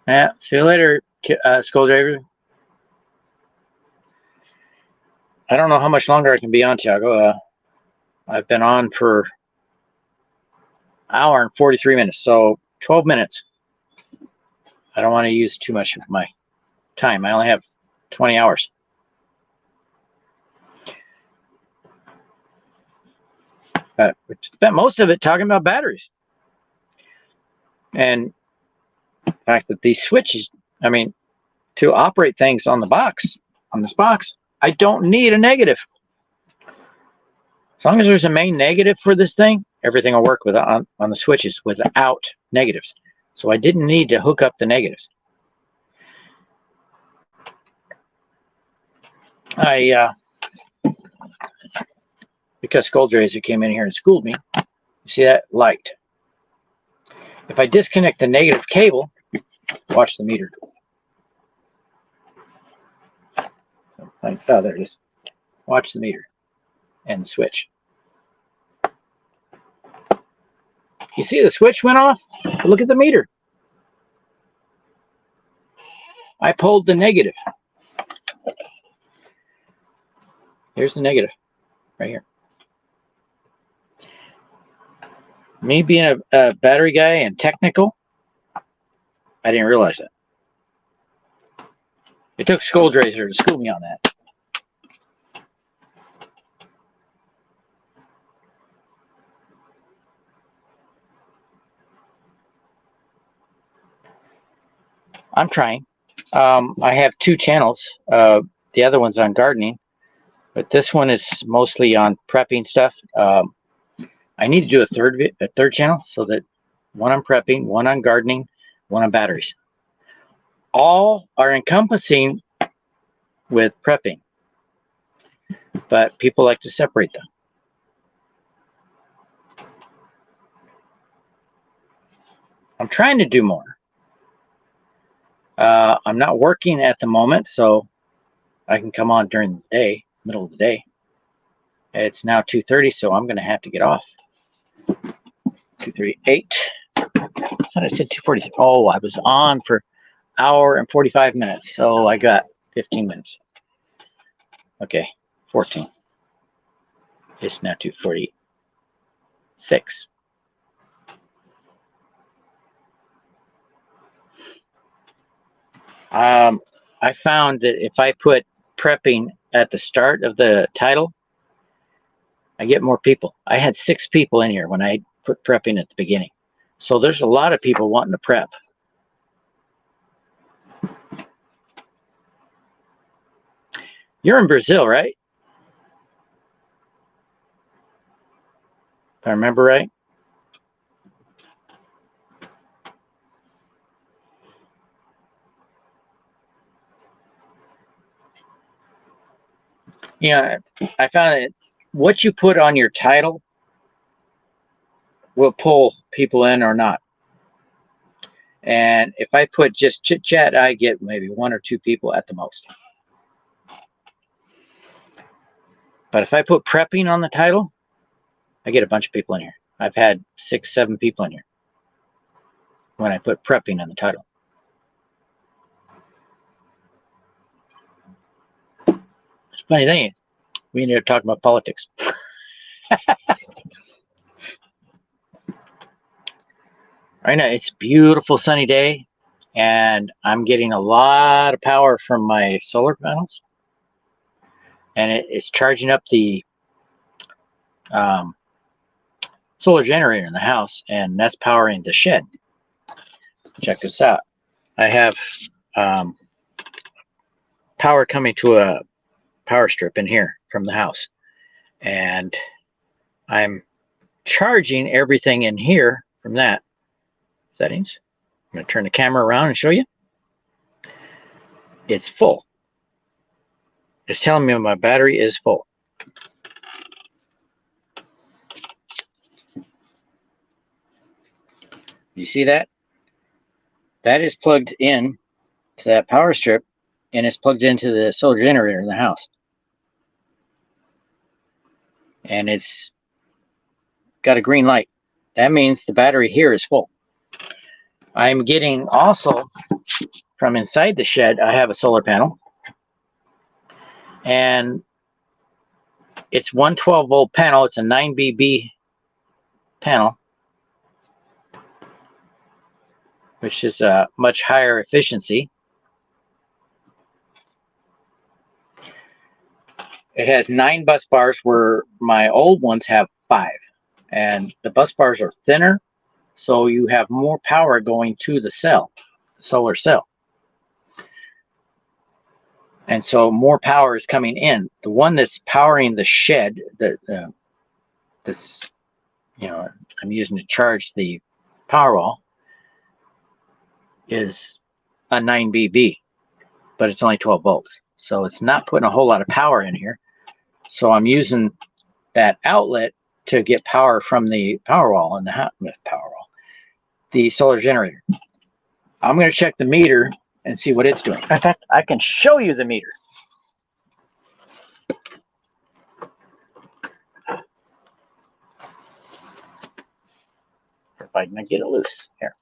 [SPEAKER 1] Yeah, see you later, Skull Driver. I don't know how much longer I can be on, Tiago. I've been on for an hour and 43 minutes, so 12 minutes. I don't want to use too much of my time. I only have 20 hours. We spent most of it talking about batteries. And the fact that these switches, I mean, to operate things on the box, on this box, I don't need a negative. As long as there's a main negative for this thing, everything will work with on the switches without negatives. So I didn't need to hook up the negatives. Because Skulldrazer came in here and schooled me, you see that light. If I disconnect the negative cable, watch the meter. Oh, there it is. Watch the meter and the switch. You see the switch went off? Look at the meter. I pulled the negative. Here's the negative right here. Me being a battery guy and technical, I didn't realize that. It took Skulldrazer to school me on that. I'm trying. I have 2 channels. The the other one's on gardening, but this one is mostly on prepping stuff. I need to do a third channel, so that one on prepping, one on gardening, one on batteries. All are encompassing with prepping, but people like to separate them. I'm trying to do more. I'm not working at the moment, so I can come on during the day, middle of the day. It's now 2:30, so I'm going to have to get off. 2:38. I thought I said 2:40. Oh, I was on for an hour and 45 minutes, so I got 15 minutes. Okay, 14. It's now 2:46. I found that if I put prepping at the start of the title, I get more people. I had 6 people in here when I put prepping at the beginning. So there's a lot of people wanting to prep. You're in Brazil, right? If I remember right. Yeah, I found that what you put on your title will pull people in or not. And if I put just chit chat, I get maybe 1 or 2 people at the most. But if I put prepping on the title, I get a bunch of people in here. I've had 6, 7 people in here when I put prepping on the title. It's a funny thing. We need to talk about politics. Right now, it's a beautiful sunny day, and I'm getting a lot of power from my solar panels, and it's charging up the solar generator in the house, and that's powering the shed. Check this out. I have power coming to a power strip in here from the house, and I'm charging everything in here from that. Settings. I'm going to turn the camera around and show you. It's full. It's telling me my battery is full. You see that? That is plugged in to that power strip, and it's plugged into the solar generator in the house. And it's got a green light. That means the battery here is full. I'm getting also from inside the shed, I have a solar panel, and it's 112 volt panel. It's a 9BB panel, which is a much higher efficiency. It has 9 bus bars where my old ones have 5, and the bus bars are thinner, so you have more power going to the cell, the solar cell. And so more power is coming in. The one that's powering the shed, this, I'm using to charge the Powerwall, is a 9BB, but it's only 12 volts. So it's not putting a whole lot of power in here. So I'm using that outlet to get power from the Powerwall and the solar generator. I'm going to check the meter and see what it's doing. In fact, I can show you the meter. If I can get it loose here.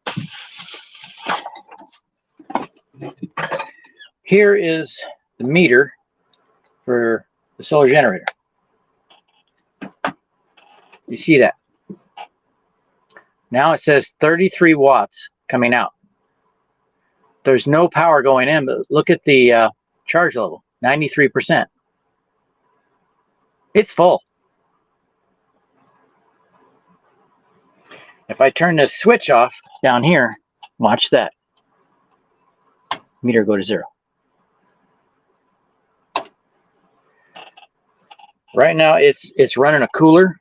[SPEAKER 1] Here is the meter for the solar generator. You see that? Now it says 33 watts coming out. There's no power going in, but look at the charge level, 93%. It's full. If I turn this switch off down here, watch that. Meter go to 0. Right now it's running a cooler.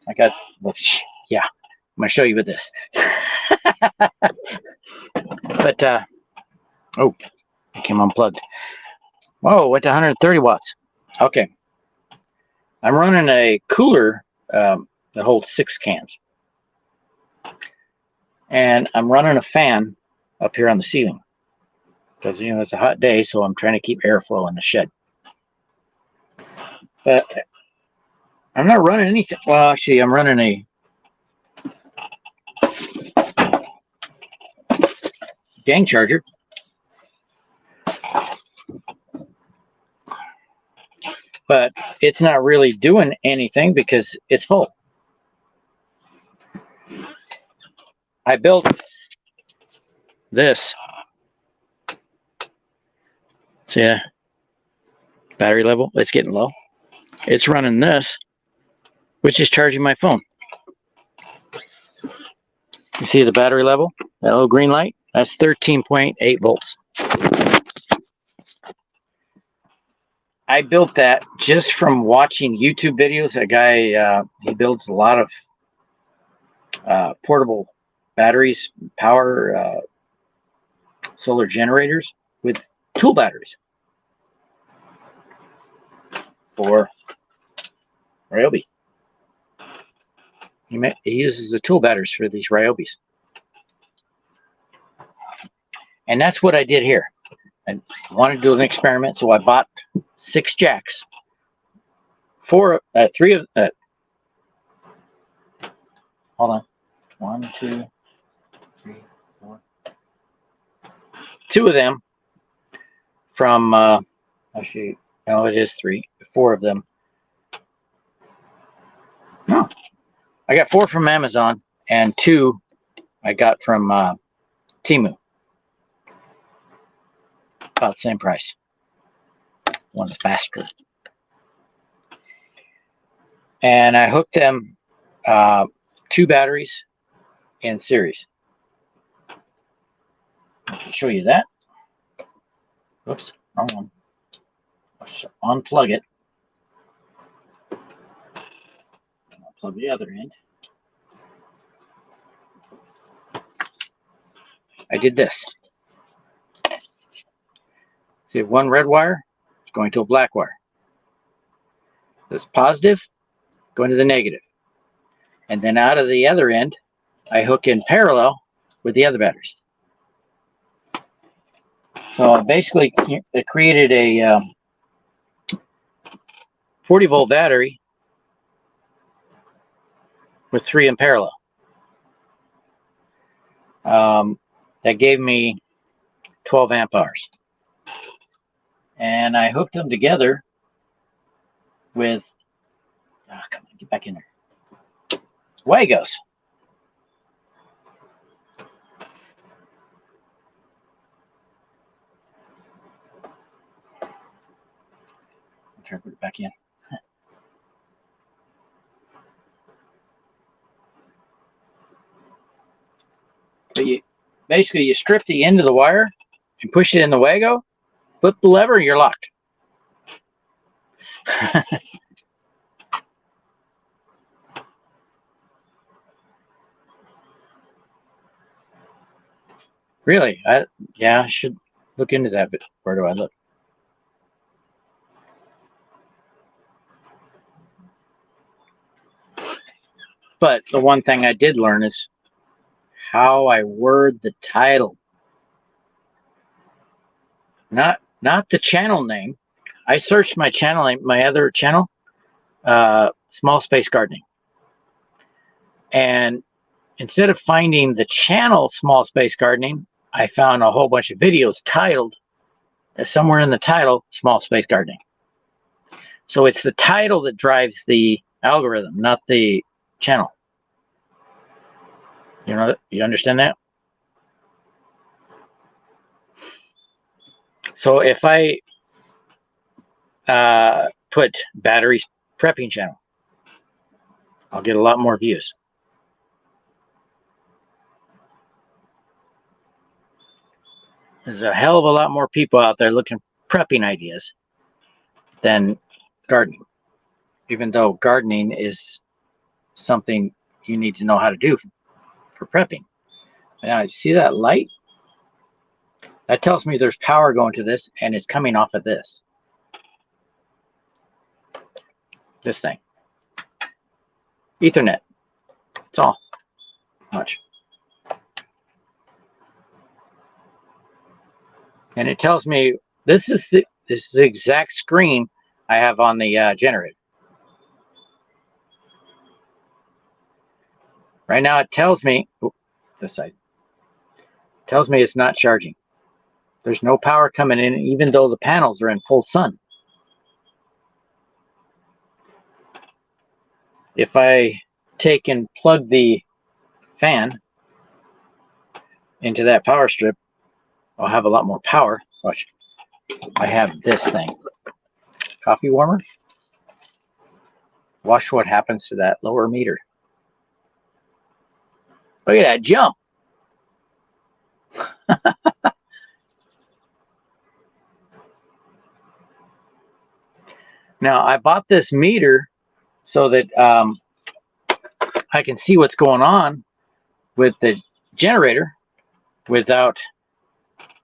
[SPEAKER 1] I got, well, yeah, I'm gonna show you with this. But oh, it came unplugged. Whoa, went to 130 watts. Okay, I'm running a cooler that holds 6 cans, and I'm running a fan up here on the ceiling because it's a hot day, so I'm trying to keep airflow in the shed. But I'm not running anything. Well, actually, I'm running a gang charger. But it's not really doing anything because it's full. I built this. See, battery level, it's getting low. It's running this, which is charging my phone. You see the battery level? That little green light? That's 13.8 volts. I built that just from watching YouTube videos. A guy, he builds a lot of portable batteries, power solar generators with tool batteries for Ryobi. He uses the tool batteries for these Ryobis. And that's what I did here. I wanted to do an experiment, so I bought 6 jacks. 3 of hold on. 1, 2, 3, 4. 2 of them from actually, no, it is 3. 4 of them. No, I got 4 from Amazon and 2 I got from Temu. About the same price. One's faster. And I hooked them 2 batteries in series. I can show you that. Oops, wrong one. Let's unplug it. Unplug the other end. I did this. See, one red wire is going to a black wire. This positive going to the negative. And then out of the other end, I hook in parallel with the other batteries. So basically, it created a 40-volt battery with 3 in parallel. That gave me 12 amp hours. And I hooked them together with, come on, get back in there, Wagos. I'll try to put it back in. But basically you strip the end of the wire and push it in the Wago, flip the lever, and you're locked. Really? Yeah, I should look into that, but where do I look? But the one thing I did learn is how I word the title. Not the channel name. I searched my channel name, my other channel, Small Space Gardening. And instead of finding the channel Small Space Gardening, I found a whole bunch of videos titled, somewhere in the title, Small Space Gardening. So it's the title that drives the algorithm, not the channel. You understand that? So if I put batteries prepping channel, I'll get a lot more views. There's a hell of a lot more people out there looking for prepping ideas than gardening. even though gardening is something you need to know how to do for prepping. Now, you see that light? That tells me there's power going to this, and it's coming off of this thing. Ethernet. That's all. Much. And it tells me this is the exact screen I have on the generator. Right now it tells me, this side, tells me it's not charging. There's no power coming in, even though the panels are in full sun. If I take and plug the fan into that power strip, I'll have a lot more power. Watch. I have this thing. Coffee warmer. Watch what happens to that lower meter. Look at that jump. Now, I bought this meter so that I can see what's going on with the generator without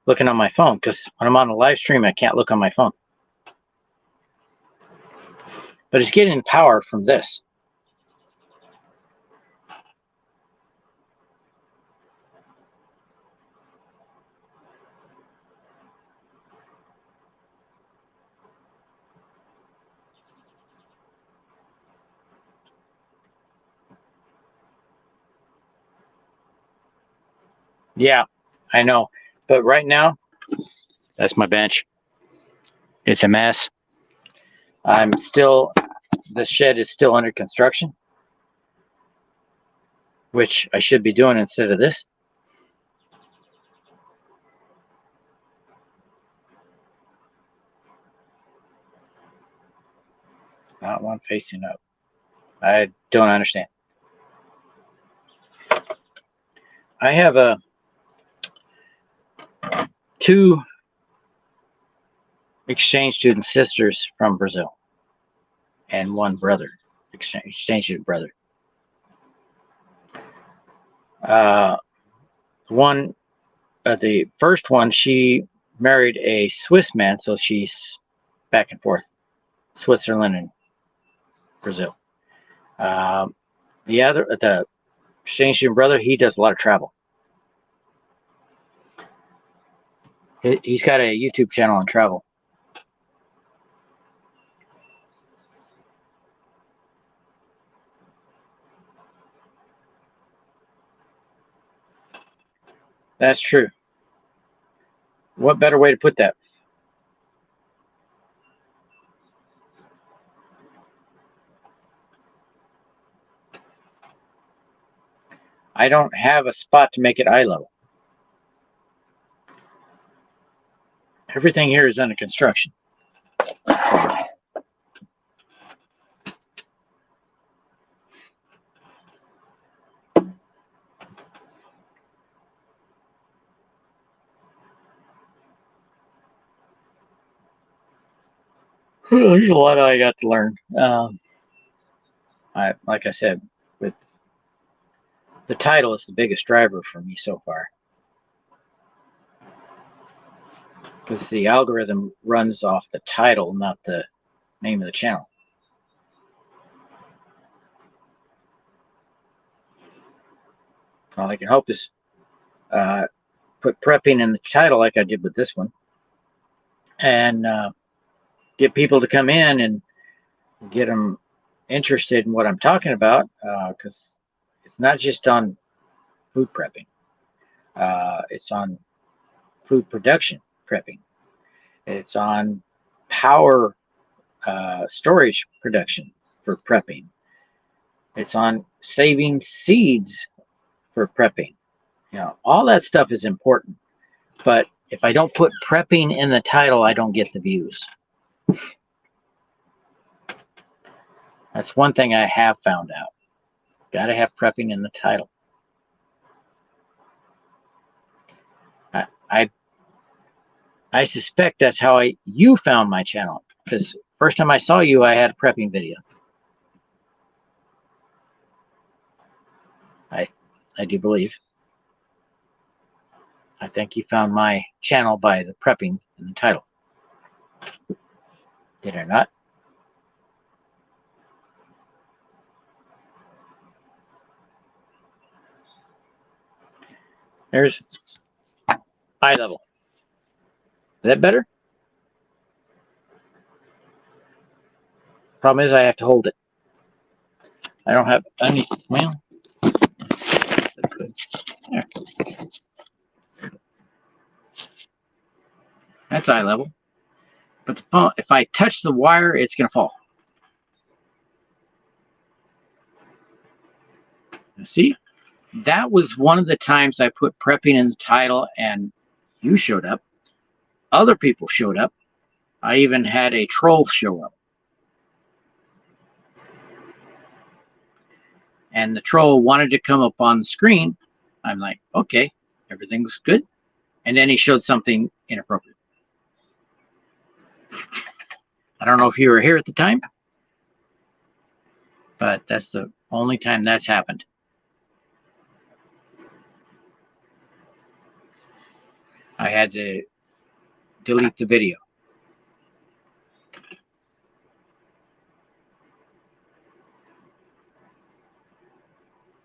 [SPEAKER 1] looking on my phone, because when I'm on a live stream, I can't look on my phone. But it's getting power from this. Yeah, I know. But right now, that's my bench. It's a mess. The shed is still under construction, which I should be doing instead of this. Not one facing up. I don't understand. I have two exchange student sisters from Brazil and one brother, exchange student brother. The first one, she married a Swiss man, so she's back and forth, Switzerland and Brazil. The exchange student brother, he does a lot of travel. He's got a YouTube channel on travel. That's true. What better way to put that? I don't have a spot to make it eye level. Everything here is under construction. There's a lot I got to learn. Like I said, with the title is the biggest driver for me so far, because the algorithm runs off the title, not the name of the channel. All I can hope is put prepping in the title like I did with this one, and get people to come in and get them interested in what I'm talking about, because it's not just on food prepping. It's on food production prepping. It's on power storage production for prepping. It's on saving seeds for prepping. You know, all that stuff is important. But if I don't put prepping in the title, I don't get the views. That's one thing I have found out. Got to have prepping in the title. I suspect that's how you found my channel, because first time I saw you, I had a prepping video. I do believe. I think you found my channel by the prepping in the title. Did I not? There's eye level. Is that better? Problem is I have to hold it. I don't have any, well, that's good. There. That's eye level. But the phone, if I touch the wire, it's going to fall. See? That was one of the times I put prepping in the title and you showed up. Other people showed up. I even had a troll show up. And the troll wanted to come up on the screen. I'm like, okay, everything's good. And then he showed something inappropriate. I don't know if you were here at the time, but that's the only time that's happened. I had to delete the video.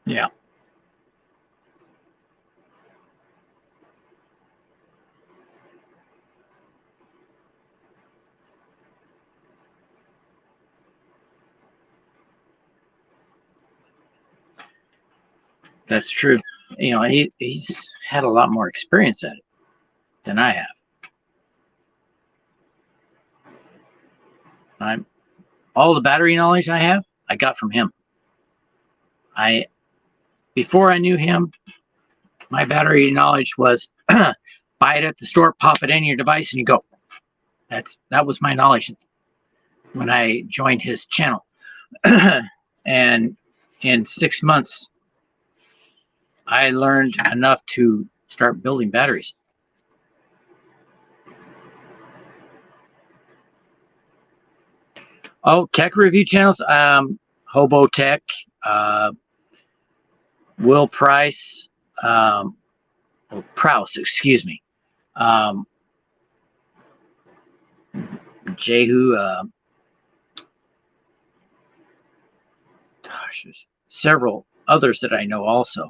[SPEAKER 1] Yeah. That's true. You know, he's had a lot more experience at it than I have. All the battery knowledge I have, I got from him. Before I knew him, my battery knowledge was buy it at the store, pop it in your device, and you go. That was my knowledge when I joined his channel. And in 6 months, I learned enough to start building batteries. Oh, tech review channels, Hobo Tech, Will Price, Prouse, excuse me, Jehu, gosh, there's several others that I know also.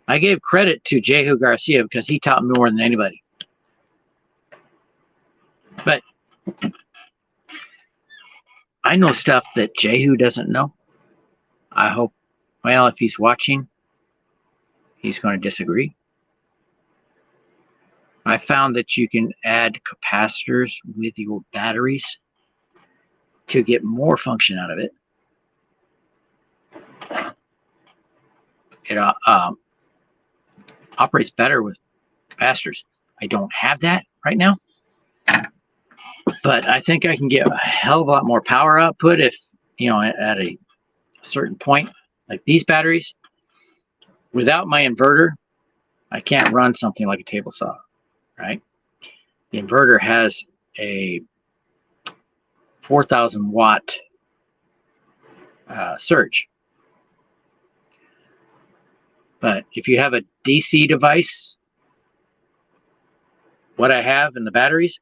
[SPEAKER 1] I gave credit to Jehu Garcia because he taught me more than anybody. But I know stuff that Jehu doesn't know. I hope, well, if he's watching, he's going to disagree. I found that you can add capacitors with your batteries to get more function out of it. It operates better with capacitors. I don't have that right now, but I think I can get a hell of a lot more power output if, you know, at a certain point, like these batteries. Without my inverter, I can't run something like a table saw, right? The inverter has a 4,000 watt surge. But if you have a DC device, what I have in the batteries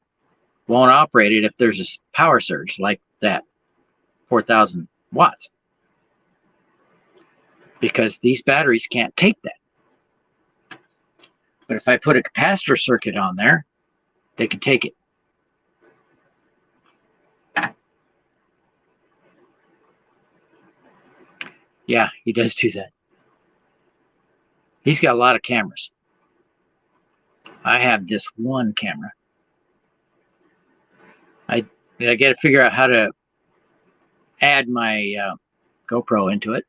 [SPEAKER 1] won't operate it if there's a power surge like that 4,000 watts. Because these batteries can't take that. But if I put a capacitor circuit on there, they can take it. Yeah, he does do that. He's got a lot of cameras. I have this one camera. I got to figure out how to add my GoPro into it.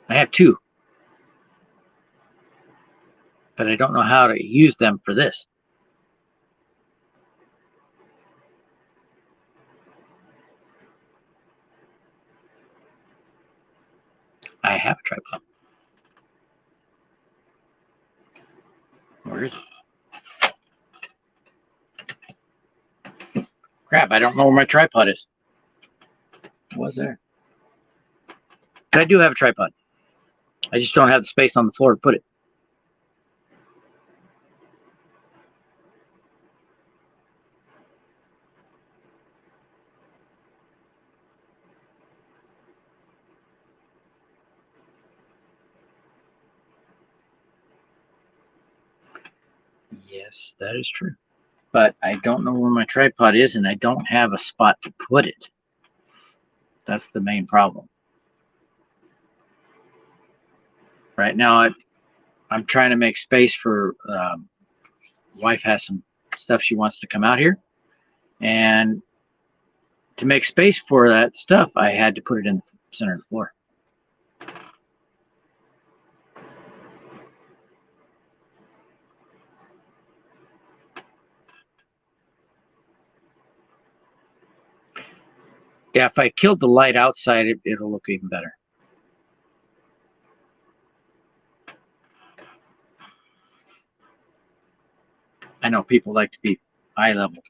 [SPEAKER 1] I have two, but I don't know how to use them for this. I have a tripod. Where is it? Crap, I don't know where my tripod is. was there. But I do have a tripod. I just don't have the space on the floor to put it. Yes, that is true. But I don't know where my tripod is, and I don't have a spot to put it. That's the main problem. Right now, I'm trying to make space for wife has some stuff she wants to come out here, and to make space for that stuff, I had to put it in the center of the floor. Yeah, if I killed the light outside, it'll look even better. I know people like to be eye level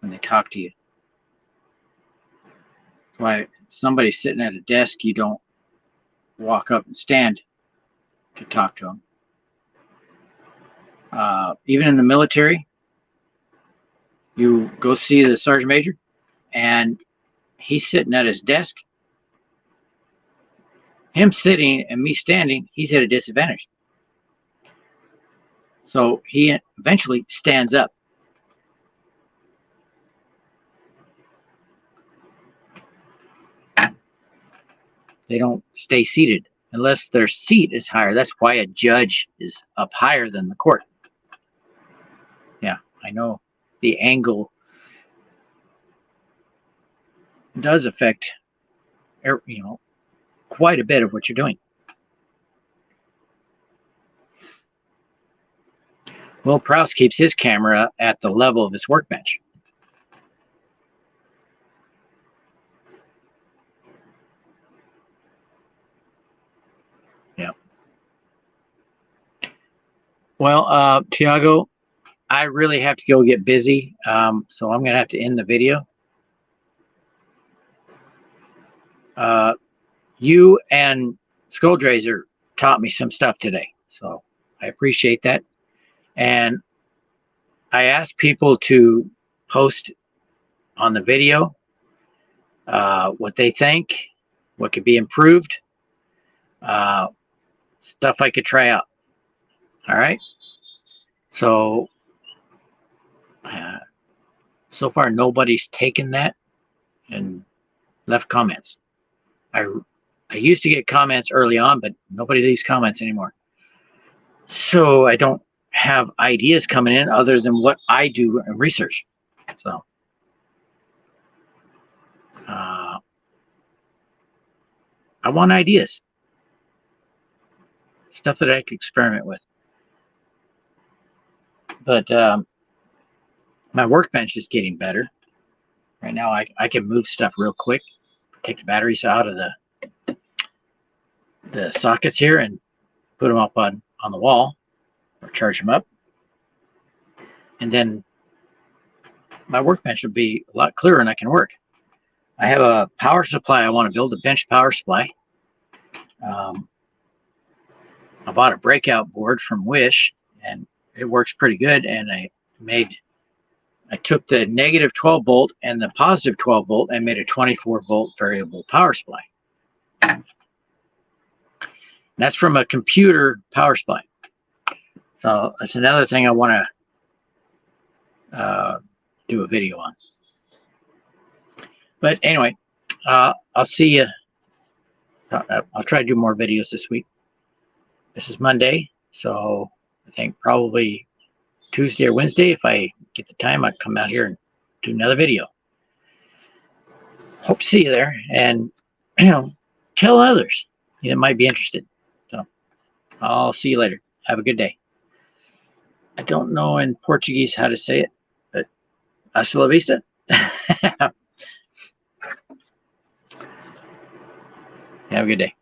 [SPEAKER 1] when they talk to you. That's why if somebody's sitting at a desk, you don't walk up and stand to talk to them. Even in the military, you go see the sergeant major, and he's sitting at his desk. Him sitting and me standing, he's at a disadvantage. So he eventually stands up. They don't stay seated unless their seat is higher. That's why a judge is up higher than the court. Yeah, I know the angle does affect, quite a bit of what you're doing. Will Prowse keeps his camera at the level of his workbench. Yeah. Well, Tiago, I really have to go get busy, so I'm going to have to end the video. You and Skulldrazer taught me some stuff today, so I appreciate that. And I asked people to post on the video what they think, what could be improved, stuff I could try out. All right. So, so far nobody's taken that and left comments. I used to get comments early on, but nobody leaves comments anymore. So I don't have ideas coming in other than what I do in research. So I want ideas, stuff that I could experiment with. But my workbench is getting better. Right now I can move stuff real quick, take the batteries out of the sockets here and put them up on the wall or charge them up. And then my workbench will be a lot clearer and I can work. I have a power supply. I want to build a bench power supply. I bought a breakout board from Wish and it works pretty good. And I took the negative 12 volt and the positive 12 volt and made a 24 volt variable power supply. And that's from a computer power supply. So that's another thing I want to do a video on. But anyway, I'll see you. I'll try to do more videos this week. This is Monday, so I think probably Tuesday or Wednesday, if I get the time, I'll come out here and do another video. Hope to see you there, and tell others that might be interested. So I'll see you later. Have a good day. I don't know in Portuguese how to say it, but hasta la vista. Have a good day.